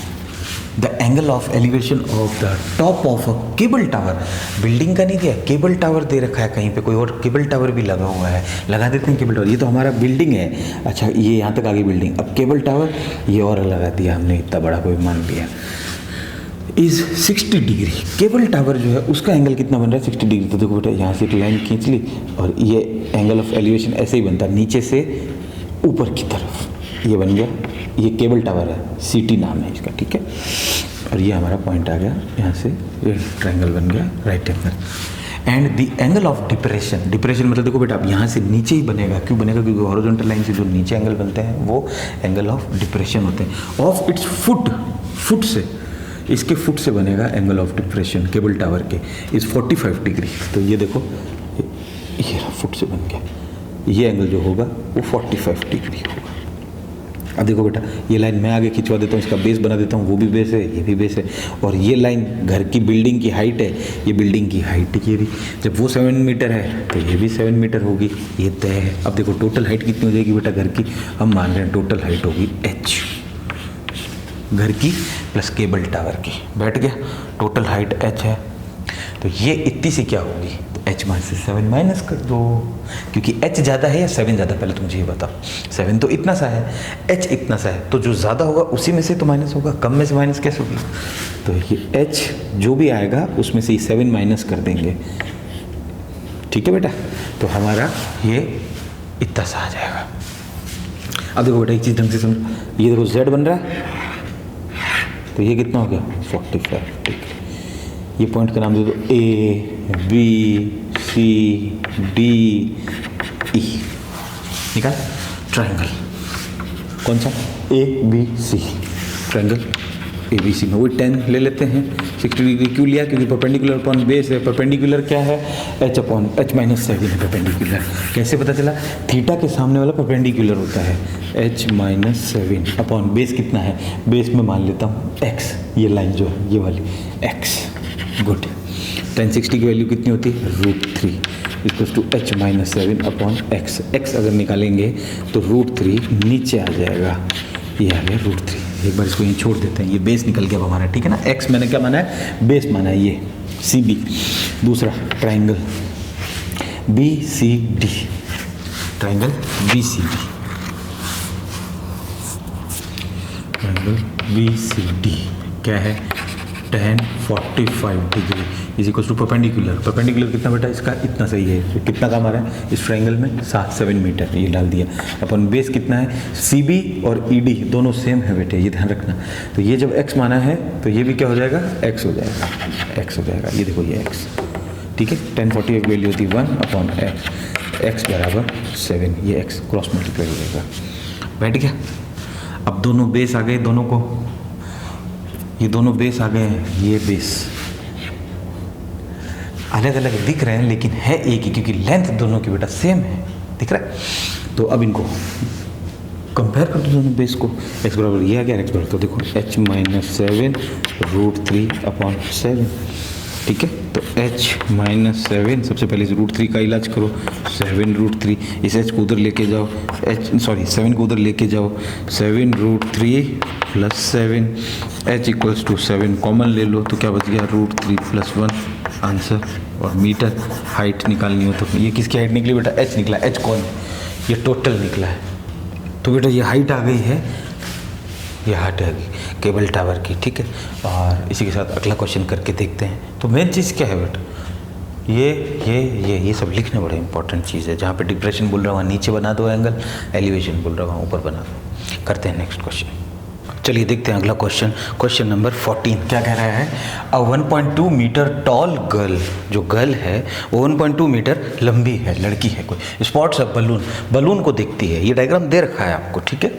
the angle of elevation of the top of a cable tower, building का नहीं दिया, केबल टावर दे रखा है कहीं पे, कोई और केबल टावर भी लगा हुआ है, लगा देते हैं केबल टावर, ये तो हमारा बिल्डिंग है, अच्छा ये यहाँ तक आ गई बिल्डिंग, अब केबल टावर ये और लगा दिया हमने, इतना बड़ा कोई मान लिया, इज़ 60 डिग्री, केबल टावर जो है उसका एंगल कितना बन रहा है 60 डिग्री, तो देखो बेटा यहाँ से एक लाइन खींच ली और ये एंगल ऑफ एलिवेशन ऐसे ही बनता है, नीचे से ऊपर की तरफ, ये बन गया, ये केबल टावर है, सिटी नाम है इसका, ठीक है, और ये हमारा पॉइंट आ गया, यहाँ से ये ट्रायंगल बन गया right angle. And the angle of depression, depression मतलब देखो बेटा अब यहाँ से नीचे ही बनेगा, क्यों बनेगा, क्योंकि हॉरिजॉन्टल लाइन से जो नीचे एंगल बनते हैं वो एंगल ऑफ डिप्रेशन होते हैं, ऑफ इट्स फुट, फुट से, इसके फुट से बनेगा angle of depression cable tower के, इज़ 45 डिग्री, तो ये देखो ये फुट से बन गया, ये एंगल जो होगा वो 45 डिग्री होगा। अब देखो बेटा ये लाइन मैं आगे खिंचवा देता हूँ, इसका बेस बना देता हूँ, वो भी बेस है ये भी बेस है, और ये लाइन घर की बिल्डिंग की हाइट है, ये बिल्डिंग की हाइट ये भी, जब वो 7 मीटर है तो ये भी 7 मीटर होगी, ये तय है। अब देखो टोटल हाइट कितनी हो जाएगी बेटा घर की, हम मान रहे हैं टोटल हाइट होगी h, घर की प्लस केबल टावर की, बैठ गया, टोटल हाइट h है, तो ये इतनी सी क्या होगी, तो h में से 7 माइनस कर दो, क्योंकि h ज़्यादा है या 7 ज़्यादा, पहले तुम मुझे ये बताओ, 7 तो इतना सा है, h इतना सा है, तो जो ज़्यादा होगा उसी में से तो माइनस होगा, कम में से माइनस कैसे होगी, तो ये h जो भी आएगा उसमें से 7 माइनस कर देंगे, ठीक है बेटा, तो हमारा ये इतना सा आ जाएगा। अब देखो बेटा एक चीज़ ढंग से समझो, ये देखो z बन रहा है, तो ये कितना हो गया 45 डिग्री, ये पॉइंट का नाम दे दो A B C D E, निकाल ट्रायंगल, कौन सा A B C, triangle A B C में वही 10 ले लेते हैं, 60 डिग्री क्यों लिया, क्योंकि परपेंडिकुलर अपॉन बेस है, परपेंडिकुलर क्या है h अपॉन h माइनस 7 है परपेंडिकुलर, कैसे पता चला, थीटा के सामने वाला परपेंडिकुलर होता है, h माइनस 7 अपॉन बेस कितना है, बेस में मान लेता हूँ x, ये लाइन जो है ये वाली x, गुड, tan 60 की वैल्यू कितनी होती है √3 equals to h minus 7 upon x, x अगर निकालेंगे तो √3 नीचे आ जाएगा, ये आ गया √3, एक बार इसको यहीं छोड़ देते हैं, ये बेस निकल गया अब हमारा, ठीक है ना, x मैंने क्या माना है बेस माना है, ये CB, दूसरा triangle BCD, triangle BCD, triangle BCD क्या है tan 45 degree is equal to perpendicular, perpendicular कितना बेटा इसका इतना सही है, तो कितना का हमारा है इस ट्रायंगल में 7 मीटर, ये डाल दिया, अपन बेस कितना है CB और ED दोनों सेम है बेटे, ये ध्यान रखना, तो ये जब x माना है तो ये भी क्या हो जाएगा x हो जाएगा, x हो जाएगा, ये देखो ये x, ठीक है, tan 45 वैल्यू होती है 1 अपॉन x बराबर 7, ये x क्रॉस मल्टीप्लाई हो जाएगा, बैठ गया। अब दोनों बेस आ गए, दोनों को, ये दोनों बेस आ गए हैं, ये बेस अलग अलग दिख रहे हैं लेकिन है एक ही, क्योंकि लेंथ दोनों की बेटा सेम है, दिख रहा है, तो अब इनको कंपेयर कर दो दोनों बेस को, x बराबर ये आ गया, x बराबर, तो देखो h माइनस 7 √3 अपॉन 7, ठीक है, तो h माइनस 7, सबसे पहले इस √3 का इलाज करो, 7 √3, इस h को उधर लेके जाओ, 7 को उधर लेके जाओ, 7 √3 plus 7, h equals to 7 common ले लो, तो क्या बच गया √3 प्लस 1 आंसर, और मीटर हाइट निकालनी हो तो ये किसकी हाइट निकली बेटा h निकला, h कौन, ये टोटल निकला है, तो बेटा ये हाइट आ गई है, ये हाइट आ गई केबल टावर की, ठीक है, और इसी के साथ अगला क्वेश्चन करके देखते हैं। तो मेन चीज़ क्या है बेटा, ये सब लिखना बड़ा इंपॉर्टेंट चीज़ है, जहाँ पे डिप्रेशन बोल रहा हूँ नीचे बना दो एंगल, एलिवेशन बोल रहा हूँ ऊपर बना दो। करते हैं नेक्स्ट क्वेश्चन। चलिए देखते हैं अगला क्वेश्चन, क्वेश्चन नंबर 14 क्या कह रहा है। अ 1.2 मीटर टॉल गर्ल, जो गर्ल है वो 1.2 मीटर लंबी है, लड़की है कोई, स्पॉट्स अ बलून, बलून को देखती है, ये डायग्राम दे रखा है आपको, ठीक है।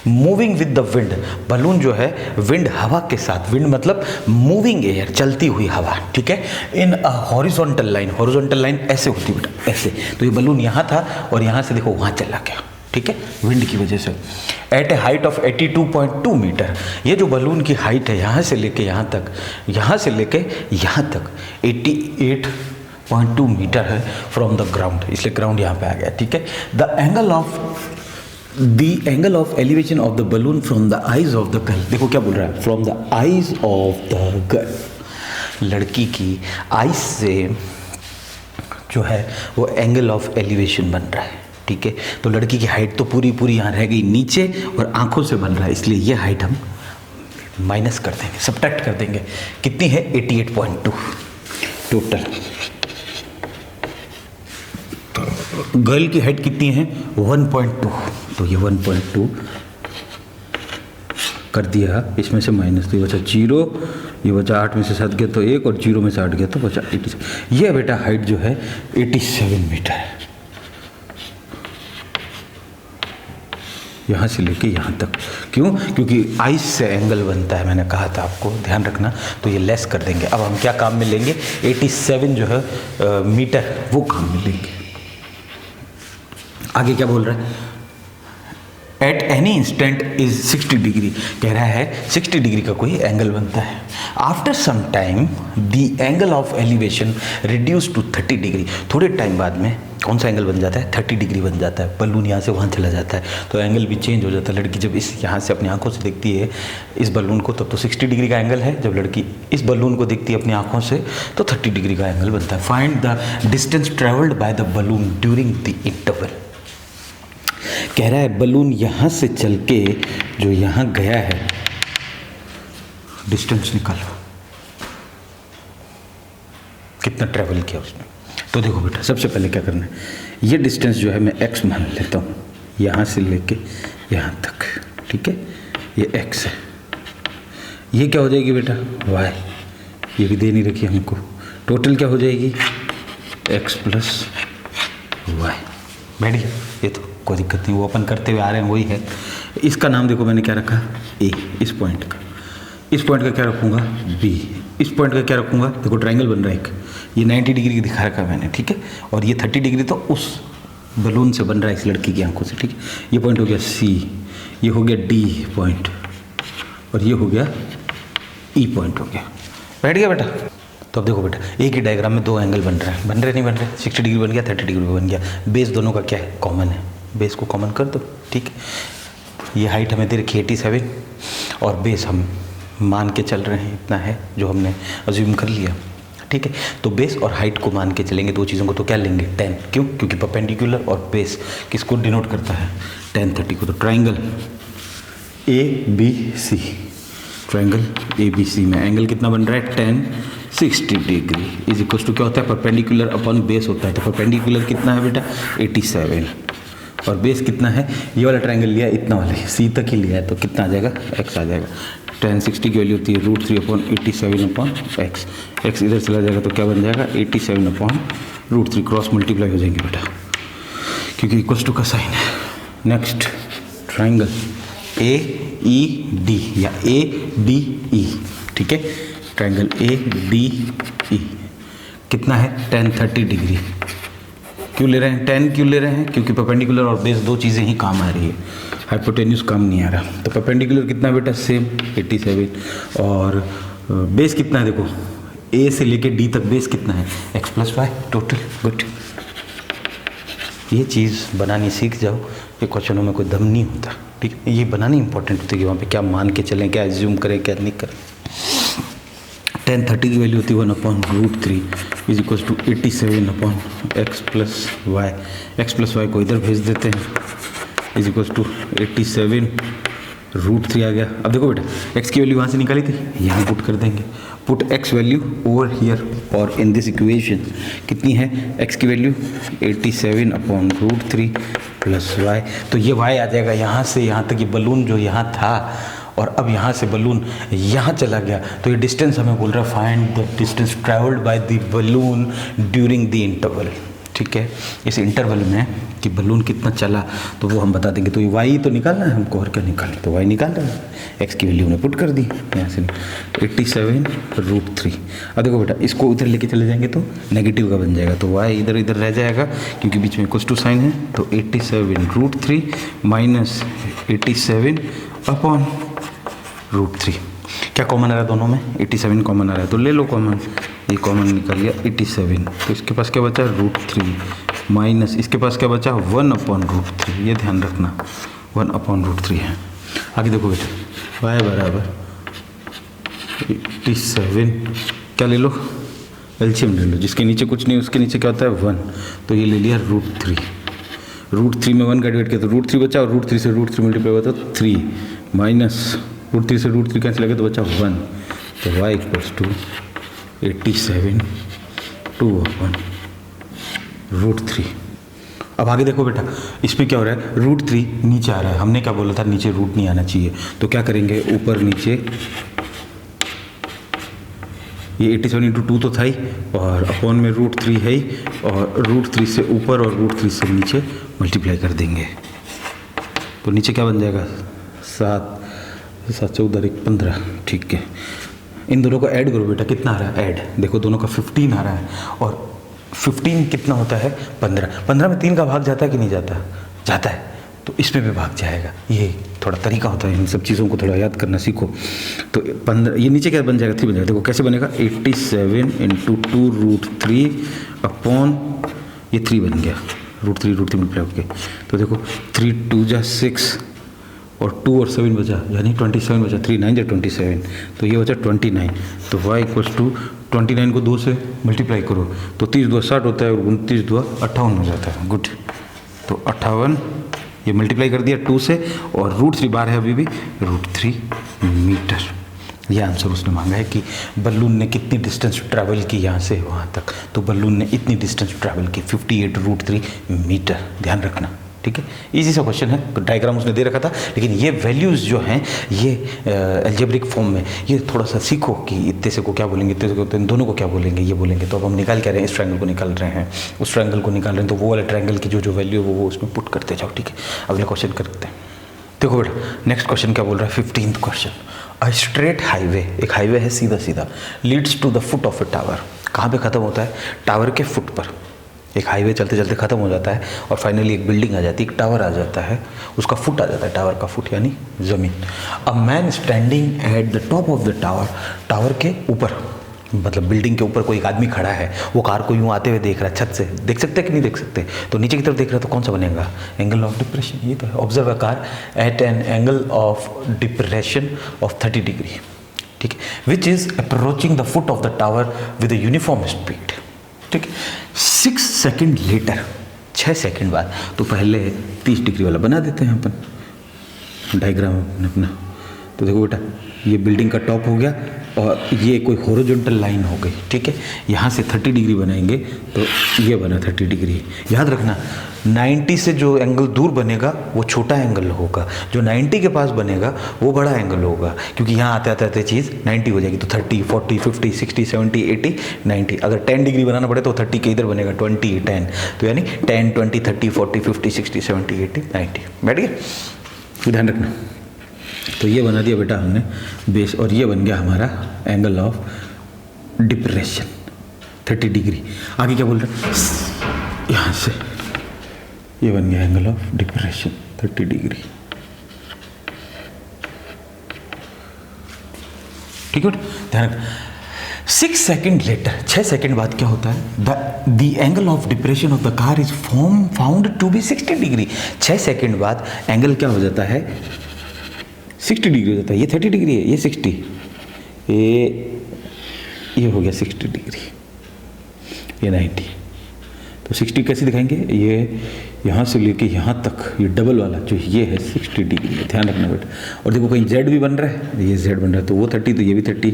Moving with the wind, balloon जो है विंड हवा के साथ, विंड मतलब मूविंग एयर, चलती हुई हवा, ठीक है। In a horizontal line, horizontal line ऐसे होती है बेटा, ऐसे, तो ये बलून यहाँ था और यहाँ से देखो वहाँ चला गया, ठीक है, विंड की वजह से। At a height of 82.2 metre, ये जो बलून की हाइट है यहाँ से लेके यहाँ तक, यहाँ से लेके यहाँ तक 88.2 मीटर है फ्रॉम द ग्राउंड, इसलिए ग्राउंड यहाँ पे आ गया, ठीक है। The angle of elevation of the balloon from the eyes of the girl, देखो क्या बोल रहा है, from the eyes of the girl, लड़की की आईज से जो है वो एंगल ऑफ एलिवेशन बन रहा है, ठीक है। तो लड़की की हाइट तो पूरी यहाँ रह गई नीचे और आंखों से बन रहा है, इसलिए ये हाइट हम माइनस कर देंगे, सब्ट्रैक्ट कर देंगे। कितनी है 88.2 टोटल। गर्ल की हाइट कितनी है 1.2, तो ये 1.2 कर दिया, इसमें से माइनस, तो ये बचा 0, ये बचा 8 में से 7 गया तो 1 और 0 में से 8 गया तो बचा 87। ये बेटा हाइट जो है 87 मीटर है, यहाँ से लेके यहाँ तक। क्यों? क्योंकि आइस से एंगल बनता है, मैंने कहा था आपको, ध्यान रखना। तो ये लेस कर देंगे। अब हम क्या काम में लेंगे, 87 जो है मीटर, वो काम में लेंगे। आगे क्या बोल रहा है, at any instant is 60 degree, कह रहा है 60 डिग्री का कोई एंगल बनता है। After some time the angle of elevation reduce to 30 degree, थोड़े टाइम बाद में कौन सा एंगल बन जाता है, 30 डिग्री बन जाता है। बलून यहाँ से वहाँ चला जाता है तो एंगल भी चेंज हो जाता है। लड़की जब इस यहाँ से अपनी आंखों से देखती है इस बलून को, तब तो 60 डिग्री का एंगल है। जब लड़की इस बलून को देखती है अपनी आंखों से तो 30 डिग्री का एंगल बनता है। Find the distance travelled by the balloon during the interval, कह रहा है बलून यहाँ से चल के जो यहाँ गया है, डिस्टेंस निकालो, कितना ट्रैवल किया उसने। तो देखो बेटा, सबसे पहले क्या करना है, ये डिस्टेंस जो है मैं x मान लेता हूँ, यहाँ से लेके यहाँ तक, ठीक है, ये x है। ये क्या हो जाएगी बेटा, y, ये भी दे नहीं रखी हमको। टोटल क्या हो जाएगी, x प्लस y। बैठ गया, ये तो कोई दिक्कत नहीं, वो अपन करते हुए आ रहे हैं, वही है। इसका नाम देखो मैंने क्या रखा, a, इस पॉइंट का। इस पॉइंट का क्या रखूँगा, b। इस पॉइंट का क्या रखूँगा, देखो ट्रायंगल बन रहा है एक, ये 90 डिग्री की दिखा रखा है मैंने, ठीक है। और ये 30 डिग्री तो उस बलून से बन रहा है, इस लड़की की आंखों से, ठीक है। ये पॉइंट हो गया c, ये हो गया d पॉइंट, और ये हो गया e पॉइंट हो गया। बैठ गया बेटा। तो अब देखो बेटा, एक ही डायग्राम में दो एंगल बन रहे हैं, बन रहे नहीं बन रहे, 60 डिग्री बन गया, 30 डिग्री बन गया। बेस दोनों का क्या है, कॉमन है, बेस को कॉमन कर दो, ठीक है। ये हाइट हमें दे रखी 87 और बेस हम मान के चल रहे हैं इतना है, जो हमने अज्यूम कर लिया, ठीक है। तो बेस और हाइट को मान के चलेंगे, दो चीज़ों को, तो क्या लेंगे 10, क्यों, क्योंकि परपेंडिकुलर और बेस किसको डिनोट करता है, tan 30 को। तो ट्राइंगल ABC, ट्राइंगल ABC में एंगल कितना बन रहा है, tan 60 degree is equal to क्या होता है, परपेंडिकुलर अपॉन बेस होता है। तो परपेंडिकुलर कितना है बेटा 87 और बेस कितना है, ये वाला ट्रायंगल लिया, इतना वाला C तक ही लिया है, तो कितना आ जाएगा, x आ जाएगा। tan 60 की वैल्यू होती है √3/87/x, x इधर चला जाएगा तो क्या बन जाएगा 87/√3, क्रॉस मल्टीप्लाई हो जाएंगे बेटा, क्योंकि इक्वल्स टू का साइन है। नेक्स्ट ट्रायंगल AED या ADE, ठीक है, ट्रायंगल ADE कितना है, tan 30 डिग्री। क्यों ले रहे हैं, 10 क्यों ले रहे हैं, क्योंकि परपेंडिकुलर और बेस दो चीज़ें ही काम आ रही है, हाइपोटेन्यूज काम नहीं आ रहा। तो परपेंडिकुलर कितना बेटा, सेम 87, और बेस कितना है, देखो A से लेके D तक बेस कितना है, x plus Y total. Good, ये चीज़ बनानी सीख जाओ, ये क्वेश्चनों में कोई दम नहीं होता, ठीक है। ये बनानी इंपॉर्टेंट होती है कि वहाँ पे क्या मान के चलें, क्या एज्यूम करें, क्या नहीं करें। tan 30 की वैल्यू होती है 1/√3 is equal to 87/x plus Y. X plus Y को इधर भेज देते हैं, इज इक्वल टू 87√3 आ गया। अब देखो बेटा, x की वैल्यू वहाँ से निकाली थी, यहाँ पुट कर देंगे, put x value over here और इन दिस इक्वेशन कितनी है, x की वैल्यू 87/√3 प्लस y। तो ये y आ जाएगा यहाँ से यहाँ तक, ये बलून जो यहाँ था और अब यहाँ से बलून यहाँ चला गया, तो ये डिस्टेंस हमें बोल रहा है find the distance travelled by the balloon during the interval. ठीक है, इस इंटरवल में कि बलून कितना चला तो वो हम बता देंगे। तो ये वाई तो निकालना है हमको, और क्या निकालें, तो वाई निकाल रहे हैं, एक्स की वैल्यू हमने पुट कर दी यहाँ से 87√3। अब देखो बेटा इसको उधर लेके चले जाएंगे तो नेगेटिव का बन जाएगा, तो वाई इधर इधर रह जाएगा क्योंकि बीच में इक्वल टू साइन है। तो 87√3 माइनस 87/√3। क्या कॉमन आ रहा है दोनों में? 87 कॉमन आ रहा है, तो ले लो कॉमन, ये कॉमन निकल गया 87। तो इसके पास क्या बचा? √3 माइनस इसके पास क्या बचा? 1/√3। ये ध्यान रखना 1/√3 है। आगे देखो बेटा y बराबर 87, क्या ले लो? एलसीएम ले लो, जिसके नीचे कुछ नहीं उसके नीचे क्या होता है 1, तो ये ले लिया √3। √3 में 1 का डिवाइड किया तो √3 बचा, और √3 से √3 मल्टीप्लाई हुआ तो 3 माइनस √3 से √3 कैंसिल लगे तो बचा 1। तो y इक्वल्स टू 87/√3। अब आगे देखो बेटा इसमें क्या हो रहा है, √3 नीचे आ रहा है, हमने क्या बोला था नीचे रूट नहीं आना चाहिए, तो क्या करेंगे ऊपर नीचे, ये 87 × 2 तो था ही, और अपॉन में √3 है ही, और √3 से ऊपर और √3 से नीचे मल्टीप्लाई कर देंगे, तो नीचे क्या बन जाएगा 7 14 1 15। ठीक है, इन दोनों को ऐड करो बेटा, कितना आ रहा है ऐड, देखो दोनों का 15 आ रहा है, और 15 कितना होता है 15, 15 में 3 का भाग जाता है कि नहीं जाता? जाता है, तो इसमें भी भाग जाएगा। ये थोड़ा तरीका होता है, इन सब चीज़ों को थोड़ा याद करना सीखो। तो 15, ये नीचे क्या बन जाएगा 3 बन जाएगा, देखो कैसे बनेगा 87 × 2√3 अपॉन ये 3 बन गया, √3 मल्टीप्लाई होके, तो देखो 3 2 जा 6 और 2 और 7 बचा, यानी 27 बचा, 3 9 जा 27, तो ये बचा 29। तो y इक्वल्स टू 29 को 2 से मल्टीप्लाई करो तो 30 2 60 होता है, और 29 2 58 हो जाता है। गुड, तो 58 ये मल्टीप्लाई कर दिया 2 से, और √3 बार है अभी भी √3 मीटर। ये आंसर उसने मांगा है कि बलून ने कितनी डिस्टेंस ट्रैवल की यहाँ से वहाँ तक, तो बलून ने इतनी डिस्टेंस ट्रैवल की 58√3 मीटर। ध्यान रखना, ठीक है, इजी सा क्वेश्चन है, डायग्राम उसने दे रखा था, लेकिन ये वैल्यूज़ जो हैं ये अलजेब्रिक फॉर्म में, ये थोड़ा सा सीखो कि इतने से को क्या बोलेंगे, इतने से को इन दोनों को क्या बोलेंगे, ये बोलेंगे। तो अब हम निकाल क्या रहे हैं, इस ट्रायंगल को निकाल रहे हैं, उस ट्रायंगल को निकाल रहे हैं, तो वो वाले ट्रायंगल की जो वैल्यू है वो उसमें पुट करते जाओ। ठीक है, अगला क्वेश्चन करते हैं। देखो बेटा नेक्स्ट क्वेश्चन क्या बोल रहा है, 15th question. A straight highway, एक हाईवे है सीधा सीधा, leads to the foot of a tower. कहाँ पे ख़त्म होता है? टावर के फुट पर। एक हाईवे चलते चलते ख़त्म हो जाता है और फाइनली एक बिल्डिंग आ जाती है, एक टावर आ जाता है, उसका फुट आ जाता है, टावर का फुट यानी ज़मीन। A man standing at the top of the tower, tower के ऊपर, मतलब बिल्डिंग के ऊपर कोई एक आदमी खड़ा है, वो कार को यूँ आते हुए देख रहा है, छत से देख सकते हैं कि नहीं देख सकते, तो नीचे की तरफ देख रहा है, तो कौन सा बनेगा? Angle of depression. ये तो है, observe a car eight an angle of depression of 30 degree, ठीक है, which is approaching the foot of the tower with a uniform speed. ठीक है, 6 सेकेंड लेटर, 6 सेकेंड बाद, तो पहले 30 डिग्री वाला बना देते हैं अपन डायग्राम अपना। तो देखो बेटा ये बिल्डिंग का टॉप हो गया और ये कोई हॉरिजॉन्टल लाइन हो गई, ठीक है, यहाँ से 30 डिग्री बनाएंगे तो ये बना 30 डिग्री। याद रखना 90 से जो एंगल दूर बनेगा वो छोटा एंगल होगा, जो 90 के पास बनेगा वो बड़ा एंगल होगा, क्योंकि यहाँ आते आते आते चीज़ 90 हो जाएगी, तो 30 40 50 60 70 80 90। अगर 10 डिग्री बनाना पड़े तो 30 के इधर बनेगा 20 10, तो यानी 10 20 30 40 50 60 70 80 90। बैठ गया, ध्यान रखना। तो ये बना दिया बेटा हमने बेस, और ये बन गया हमारा एंगल ऑफ डिप्रेशन 30 डिग्री। आगे क्या बोल रहे हैं, यहाँ से ये बन गया एंगल ऑफ डिप्रेशन 30 डिग्री। ठीक है, ध्यान रखना। 6 सेकेंड लेटर, 6 सेकेंड बाद क्या होता है, the angle of depression of the car is found to be 60 degree. 6 second बाद एंगल क्या हो जाता है, 60 डिग्री हो जाता है। ये 30 डिग्री है, ये 60, ये हो गया 60 डिग्री, ये 90। तो 60 कैसे दिखाएंगे, ये यहाँ से लेके यहाँ तक, ये डबल वाला जो ये है 60 डिग्री है, ध्यान रखना बेटा। और देखो कहीं Z भी बन रहा है, ये Z बन रहा है, तो वो 30 तो ये भी 30,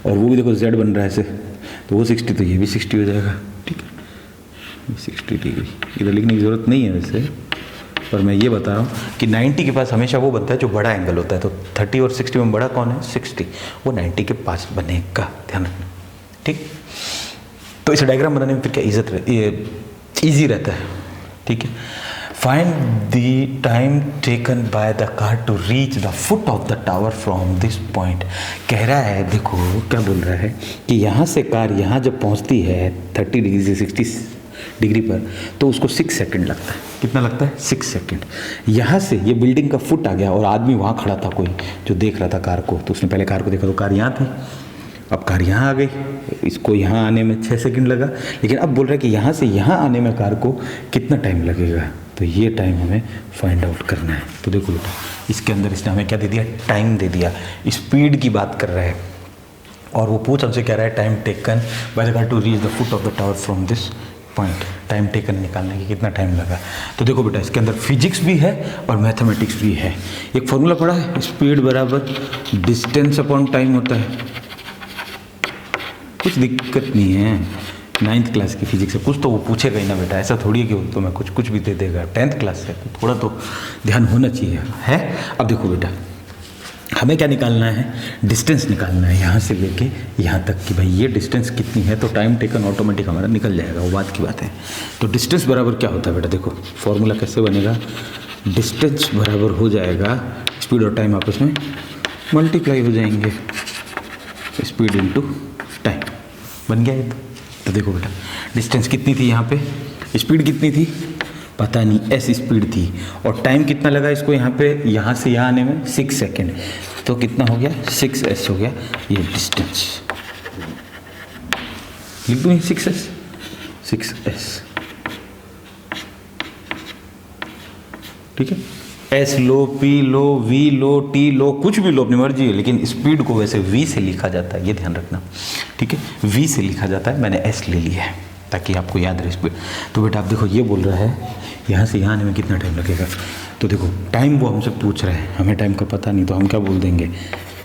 और वो भी देखो Z बन रहा है ऐसे, तो वो 60 तो ये भी 60 हो जाएगा। ठीक है, 60 डिग्री इधर लिखने की ज़रूरत नहीं है वैसे, और मैं ये बता रहा हूँ कि 90 के पास हमेशा वो बनता है जो बड़ा एंगल होता है। तो 30 और 60 में बड़ा कौन है? 60। वो 90 के पास बनेगा, ध्यान रखना, ठीक। तो इसे डायग्राम बनाने में फिर क्या ईजी रहता है, ठीक है। Find the time taken by the car to reach the foot of the tower from this point. कह रहा है, देखो क्या बोल रहा है कि यहाँ से कार यहाँ जब पहुँचती है 30 डिग्री से 60 डिग्री पर, तो उसको 6 सेकंड लगता है। कितना लगता है? 6 सेकंड। यहाँ से ये बिल्डिंग का फुट आ गया और आदमी वहाँ खड़ा था कोई जो देख रहा था कार को, तो उसने पहले कार को देखा तो कार यहाँ थी, अब कार यहाँ आ गई, इसको यहाँ आने में 6 सेकंड लगा। लेकिन अब बोल रहा है कि यहाँ से यहाँ आने में कार को कितना टाइम लगेगा, तो ये टाइम हमें फाइंड आउट करना है। तो देखो बेटा, इसके अंदर इसने हमें क्या दे दिया? टाइम दे दिया। स्पीड की बात कर रहा है और वो पूछ हमसे कह रहा है time taken by the car to reach the foot of the tower from this point. Time taken निकालने की कितना टाइम लगा। तो देखो बेटा, इसके अंदर फिजिक्स भी है और मैथमेटिक्स भी है। एक फॉर्मूला पढ़ा है, स्पीड बराबर डिस्टेंस अपॉन टाइम होता है। कुछ दिक्कत नहीं है, 9th क्लास की फिजिक्स है, कुछ तो वो पूछेगा ही ना बेटा। ऐसा थोड़ी है कि वो तो मैं कुछ भी दे देगा। 10th क्लास है तो थोड़ा तो ध्यान होना चाहिए, है। अब देखो बेटा, हमें क्या निकालना है? डिस्टेंस निकालना है यहाँ से लेके यहाँ तक कि भाई ये डिस्टेंस कितनी है, तो टाइम टेकन ऑटोमेटिक हमारा निकल जाएगा, वो बात की बात है। तो डिस्टेंस बराबर क्या होता है बेटा? देखो फॉर्मूला कैसे बनेगा। डिस्टेंस बराबर हो जाएगा, स्पीड और टाइम आपस में मल्टीप्लाई हो जाएंगे, स्पीड इंटू टाइम बन गया ये। तो देखो बेटा, डिस्टेंस कितनी थी यहाँ पे, स्पीड कितनी थी पता नहीं, s स्पीड थी, और टाइम कितना लगा इसको यहाँ पे, यहाँ से यहाँ आने में 6 सेकेंड। तो कितना हो गया? 6s हो गया ये डिस्टेंस। लिख दूँ 6s, ठीक है। एस लो, पी लो, वी लो, टी लो, कुछ भी लो, अपनी मर्जी है, लेकिन स्पीड को वैसे वी से लिखा जाता है, ये ध्यान रखना, ठीक है। वी से लिखा जाता है, मैंने एस ले लिया है ताकि आपको याद रहे स्पीड। तो बेटा आप देखो, ये बोल रहा है यहाँ से यहाँ आने में कितना टाइम लगेगा। तो देखो टाइम वो हमसे पूछ रहा है, हमें टाइम का पता नहीं, तो हम क्या बोल देंगे?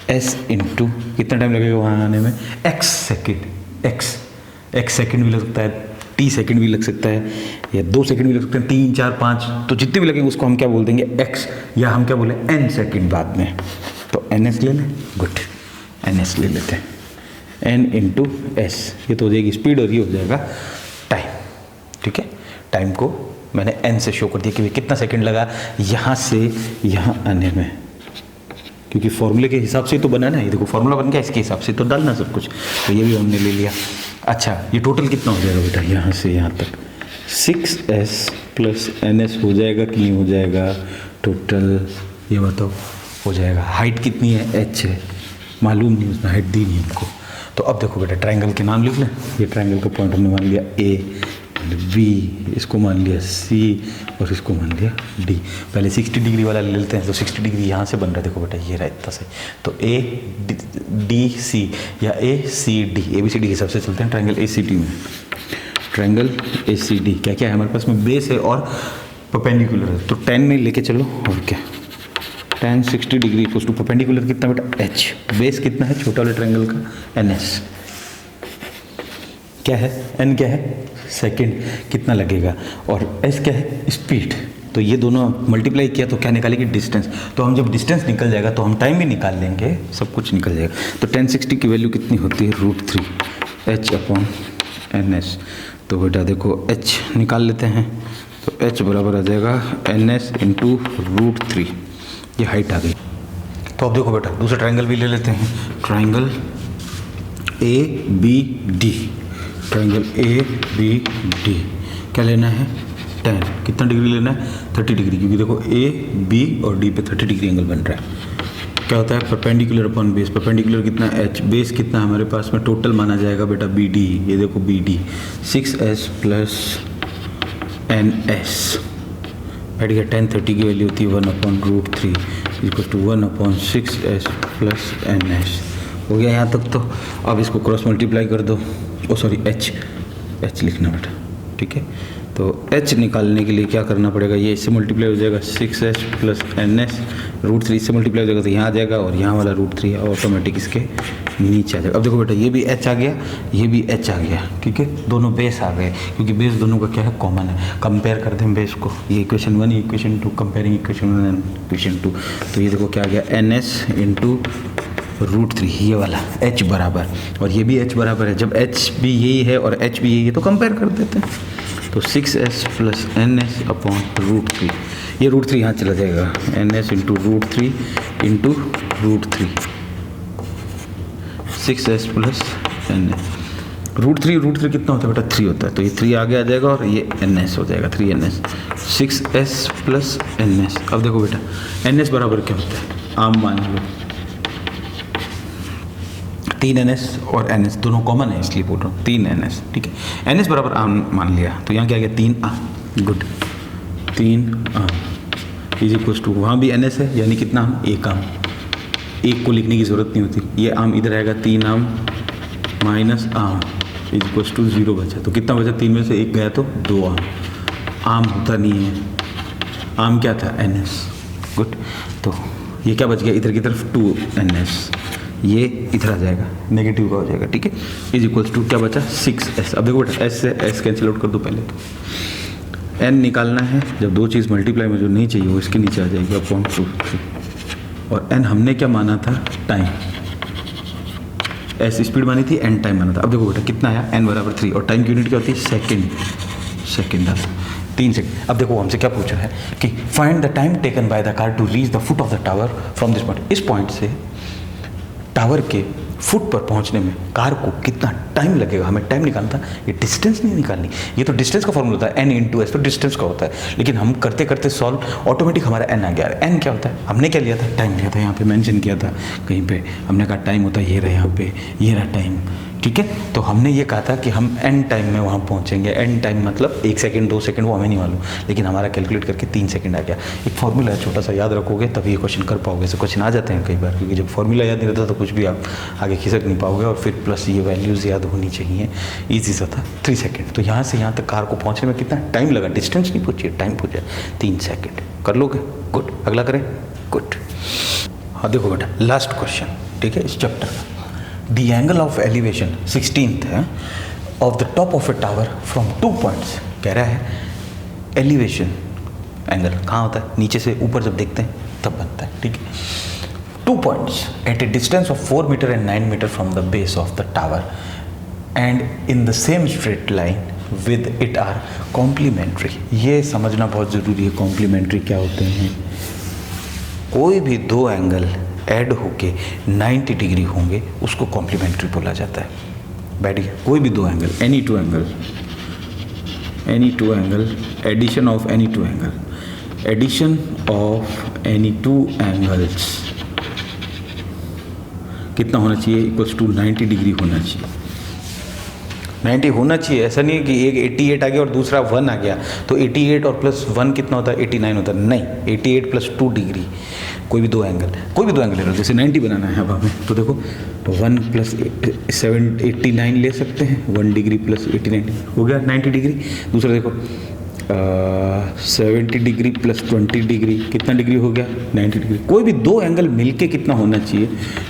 एस इंटू कितना टाइम लगेगा वहाँ आने में, एक्स सेकेंड। एक्स सेकेंड भी लग सकता है, टी सेकंड भी लग सकता है, या 2 सेकंड भी लग सकते हैं, 3, 4, 5, तो जितने भी लगेंगे उसको हम क्या बोल देंगे? एक्स, या हम क्या बोले? एन सेकंड बाद में। तो एन एस ले लें, गुड, एन एस ले लेते हैं, एन इंटू एस, ये तो हो जाएगी स्पीड और ये हो जाएगा टाइम, ठीक है। टाइम को मैंने एन से शो कर दिया कि भाई कितना सेकंड लगा यहाँ से यहाँ आने में, क्योंकि फॉर्मूले के हिसाब से तो बना ना, ये देखो फॉर्मूला बन गया, इसके हिसाब से तो डालना सब कुछ, तो ये भी हमने ले लिया। अच्छा, ये टोटल कितना हो जाएगा बेटा यहाँ से यहाँ तक? 6s प्लस ns हो जाएगा कि नहीं हो जाएगा? टोटल ये बताओ, हो जाएगा। हाइट कितनी है? h है, मालूम नहीं, उसने हाइट दी नहीं हमको। तो अब देखो बेटा, ट्रायंगल के नाम लिख लें। ये ट्रायंगल का पॉइंट हमने मान लिया a, b, इसको मान लिया c और इसको मान लिया d। पहले 60 डिग्री वाला ले लेते हैं, तो 60 डिग्री यहाँ से बन रहा है, देखो बेटा ये रहा इतना सही। तो a d c या a c d, ABCD के हिसाब से चलते हैं ट्रायंगल ACD में। ट्रायंगल ACD क्या क्या है हमारे पास में? बेस है और परपेंडिकुलर है, तो 10 में लेके चलो, और क्या tan 60 degree equals to perpendicular कितना बेटा? h, बेस कितना है छोटा वाले ट्रायंगल का? ns, क्या है? n क्या है? सेकंड, कितना लगेगा, और s क्या है? स्पीड। तो ये दोनों मल्टीप्लाई किया तो क्या निकालेगी? डिस्टेंस। तो हम जब डिस्टेंस निकल जाएगा तो हम टाइम भी निकाल लेंगे, सब कुछ निकल जाएगा। तो tan 60 की वैल्यू कितनी होती है? √3 h अपॉन ns। तो बेटा देखो h निकाल लेते हैं, तो h बराबर आ जाएगा ns इंटू √3, ये हाइट आ गई। तो अब देखो बेटा, दूसरा ट्रायंगल भी ले लेते हैं, ट्रायंगल ABD। ट्रायंगल ABD क्या लेना है? tan, कितना डिग्री लेना है? 30 डिग्री, क्योंकि देखो A, B और D पे 30 डिग्री एंगल बन रहा है। क्या होता है? Perpendicular upon base. परपेंडिकुलर कितना? h, बेस कितना हमारे पास में? टोटल माना जाएगा बेटा BD, ये देखो BD 6s प्लस ns, बैठ गया। tan 30 की वैल्यू होती है 1/√3 equal to 1/6s plus ns। हो गया यहाँ तक। तो अब इसको क्रॉस मल्टीप्लाई कर दो, ओ सॉरी h लिखना बेटा, ठीक है। तो h निकालने के लिए क्या करना पड़ेगा, ये इससे मल्टीप्लाई हो जाएगा 6h प्लस NS, √3 इससे मल्टीप्लाई हो जाएगा तो यहाँ आ जाएगा और यहाँ वाला √3 ऑटोमेटिक इसके नीचे आ जाएगा। अब देखो बेटा ये भी h आ गया, ये भी h आ गया, ठीक है, दोनों बेस आ गए क्योंकि बेस दोनों का क्या है, कॉमन है। कंपेयर करते हैं बेस को, ये equation 1 equation 2, comparing equation 1 and equation 2, तो ये देखो क्या आ गया NS इंटू √3, ये वाला h बराबर, और ये भी h बराबर है। जब h भी यही है और h भी यही है तो कंपेयर कर देते हैं, तो 6s प्लस NS अपॉन √3, ये √3 यहाँ चला जाएगा, NS into √3 into √3, 6s plus NS, √3 कितना होता है बेटा, 3 होता है, तो ये 3 आगे आ जाएगा और ये NS हो जाएगा, 3NS, 6s प्लस NS। अब देखो बेटा NS बराबर क्या होता है, आम मान लो 3NS और NS दोनों कॉमन है इसलिए बोल रहा हूँ 3NS, ठीक है। NS बराबर आम मान लिया तो यहाँ क्या आ गया 3 आम, गुड, 3 आम इज इक्वल्स टू, वहाँ भी NS है यानी कितना आम, 1 आम, 1 को लिखने की ज़रूरत नहीं होती, ये आम इधर आएगा 3 आम माइनस आम इज इक्वल्स टू 0 बचा, तो कितना बचा, 3 में से 1 गया तो 2 आम होता नहीं है, आम क्या था NS, गुड, तो ये क्या बच गया इधर की तरफ 2NS, ये इधर आ जाएगा नेगेटिव का हो जाएगा, ठीक है, इज इक्वल्स टू क्या बचा 6s। अब देखो बेटा s से s कैंसिल आउट कर दो पहले, तो n निकालना है, जब दो चीज़ मल्टीप्लाई में जो नहीं चाहिए वो इसके नीचे आ जाएगी अपॉन 2, और n हमने क्या माना था, टाइम, s स्पीड मानी थी, n टाइम माना था। अब देखो बेटा कितना आया, n बराबर 3, और टाइम की यूनिट क्या होती है, सेकेंड डाल 3 सेकंड। अब देखो हमसे क्या पूछा है कि find the time taken by the car to reach the foot of the tower from this point, इस पॉइंट से टावर के फुट पर पहुंचने में कार को कितना टाइम लगेगा, हमें टाइम निकालना था, ये डिस्टेंस नहीं निकालनी, ये तो डिस्टेंस का फॉर्मूला होता है n इंटू एस, तो डिस्टेंस का होता है, लेकिन हम करते करते सॉल्व ऑटोमेटिक हमारा n आ गया। n क्या होता है, हमने क्या लिया था, टाइम लिया था, यहाँ पे मेंशन किया था कहीं पे, हमने कहा टाइम होता है ये रहा यहाँ पे, ये रहा टाइम, ठीक है, तो हमने ये कहा था कि हम n टाइम में वहाँ पहुँचेंगे, n टाइम मतलब 1 सेकंड 2 सेकंड वो हमें नहीं मालूम, लेकिन हमारा कैलकुलेट करके 3 सेकंड आ गया। एक फॉर्मूला है छोटा सा, याद रखोगे तभी ये क्वेश्चन कर पाओगे, ऐसे क्वेश्चन आ जाते हैं कई बार, क्योंकि जब फॉर्मूला याद नहीं रहता तो कुछ भी आप आगे खिसक नहीं पाओगे, और फिर प्लस ये वैल्यूज़ याद होनी चाहिए, ईजी सा था 3 सेकेंड। तो यहाँ से यहाँ तक कार को पहुँचने में कितना टाइम लगा, डिस्टेंस नहीं पूछिए, टाइम पूछे 3 सेकेंड, कर लोगे, गुड, अगला करें, गुड। हाँ देखो बेटा लास्ट क्वेश्चन, ठीक है, इस चैप्टर का, the angle of elevation 16th है of the top of a tower from 2 points, कह रहा है एलिवेशन एंगल कहाँ होता है, नीचे से ऊपर जब देखते हैं तब बनता है, ठीक है, 2 points at a distance of 4 metre and 9 metre from the base of the tower and in the same straight line with it are complementary. ये समझना बहुत ज़रूरी है, कॉम्प्लीमेंट्री क्या होते हैं, कोई भी 2 एंगल ऐड होके 90 डिग्री होंगे उसको कॉम्प्लीमेंट्री बोला जाता है। बैठ गया, कोई भी 2 angle, any two angle, addition of any 2 angle, addition of any 2 angles कितना होना चाहिए, इक्वल्स टू 90 डिग्री होना चाहिए, 90 होना चाहिए। ऐसा नहीं है कि एक 88 आ गया और दूसरा 1 आ गया तो 88 और प्लस 1 कितना होता है, 89 होता है, नहीं, 88 प्लस 2 डिग्री, कोई भी दो एंगल ले लो, जैसे 90 बनाना है अब हमें, तो देखो 1 प्लस 89 ले सकते हैं, 1 डिग्री प्लस 89 हो गया 90 डिग्री। दूसरा देखो 70 डिग्री प्लस 20 डिग्री कितना डिग्री हो गया, 90 डिग्री। कोई भी 2 एंगल मिलके कितना होना चाहिए,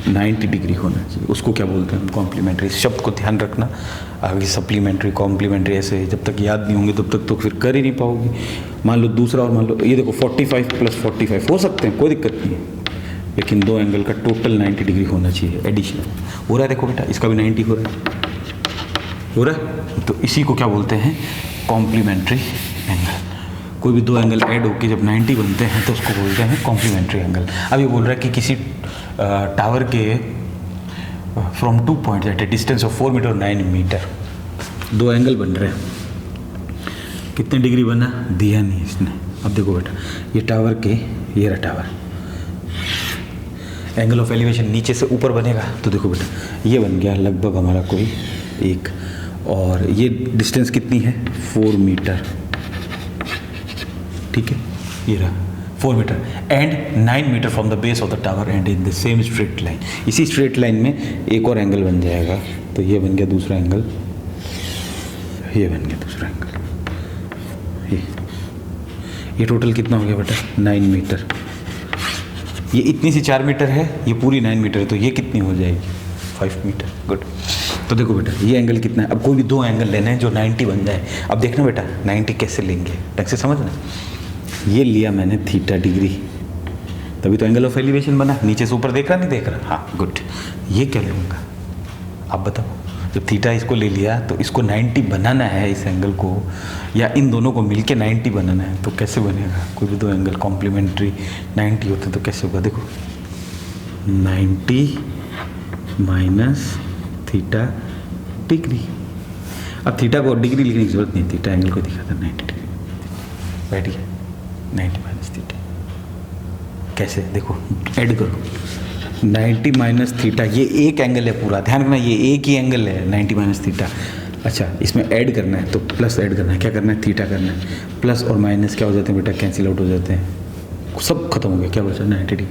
90 डिग्री होना चाहिए, उसको क्या बोलते हैं हम, कॉम्प्लीमेंट्री। इस शब्द को ध्यान रखना, आगे सप्लीमेंट्री कॉम्प्लीमेंट्री ऐसे जब तक याद नहीं होंगे तब तक तो फिर कर ही नहीं पाओगे। मान लो दूसरा, और मान लो ये देखो 45 प्लस 45 हो सकते हैं, कोई दिक्कत नहीं है, लेकिन 2 एंगल का टोटल 90 डिग्री होना चाहिए एडिशनल। हो रहा है देखो बेटा, इसका भी 90 हो रहा है, तो इसी को क्या बोलते हैं, कॉम्प्लीमेंट्री एंगल। कोई भी 2 एंगल ऐड होकर जब 90 बनते हैं तो उसको बोलते हैं कॉम्प्लीमेंट्री एंगल। अब ये बोल रहा है कि किसी टावर के from 2 points at a distance of 4 मीटर और 9 मीटर 2 एंगल बन रहे हैं, कितने डिग्री बना दिया नहीं इसने। अब देखो बेटा, ये टावर के, ये रहा टावर, एंगल ऑफ एलिवेशन नीचे से ऊपर बनेगा, तो देखो बेटा ये बन गया लगभग हमारा कोई 1, और ये डिस्टेंस कितनी है 4 मीटर, ठीक है, ये रहा 4 metre and 9 metre from the base of the tower and in the same straight line. इसी स्ट्रेट लाइन में एक और एंगल बन जाएगा, तो ये बन गया दूसरा एंगल, ये बन गया दूसरा एंगल, ये टोटल कितना हो गया बेटा 9 मीटर। ये इतनी सी 4 मीटर है, ये पूरी 9 मीटर है, तो ये कितनी हो जाएगी 5 मीटर। गुड। तो देखो बेटा ये एंगल कितना है, अब कोई भी दो एंगल लेना है जो 90 बन जाए। अब देखना बेटा 90 कैसे लेंगे, ढंग से समझना। ये लिया मैंने थीटा डिग्री, तभी तो एंगल ऑफ एलिवेशन बना। नीचे से ऊपर देख रहा नहीं देख रहा, हाँ गुड। ये क्या लूँगा आप बताओ। जब थीटा इसको ले लिया तो इसको 90 बनाना है इस एंगल को, या इन दोनों को मिलके 90 बनाना है, तो कैसे बनेगा। कोई भी दो एंगल कॉम्प्लीमेंट्री 90 होते तो कैसे होगा। देखो 90 माइनस थीटा डिग्री। अब थीटा को डिग्री लिखने की जरूरत नहीं, थीटा एंगल को दिखाता 90 डिग्री बैठ गया 90 माइनस थीटा। कैसे देखो ऐड करो 90 माइनस थीटा, ये एक एंगल है पूरा, ध्यान रखना ये एक ही एंगल है 90 माइनस थीटा। अच्छा इसमें ऐड करना है तो प्लस ऐड करना है, क्या करना है थीटा करना है। प्लस और माइनस क्या हो जाते हैं बेटा, कैंसिल आउट हो जाते हैं, सब खत्म हो गया। क्या बचा 90 डिग्री,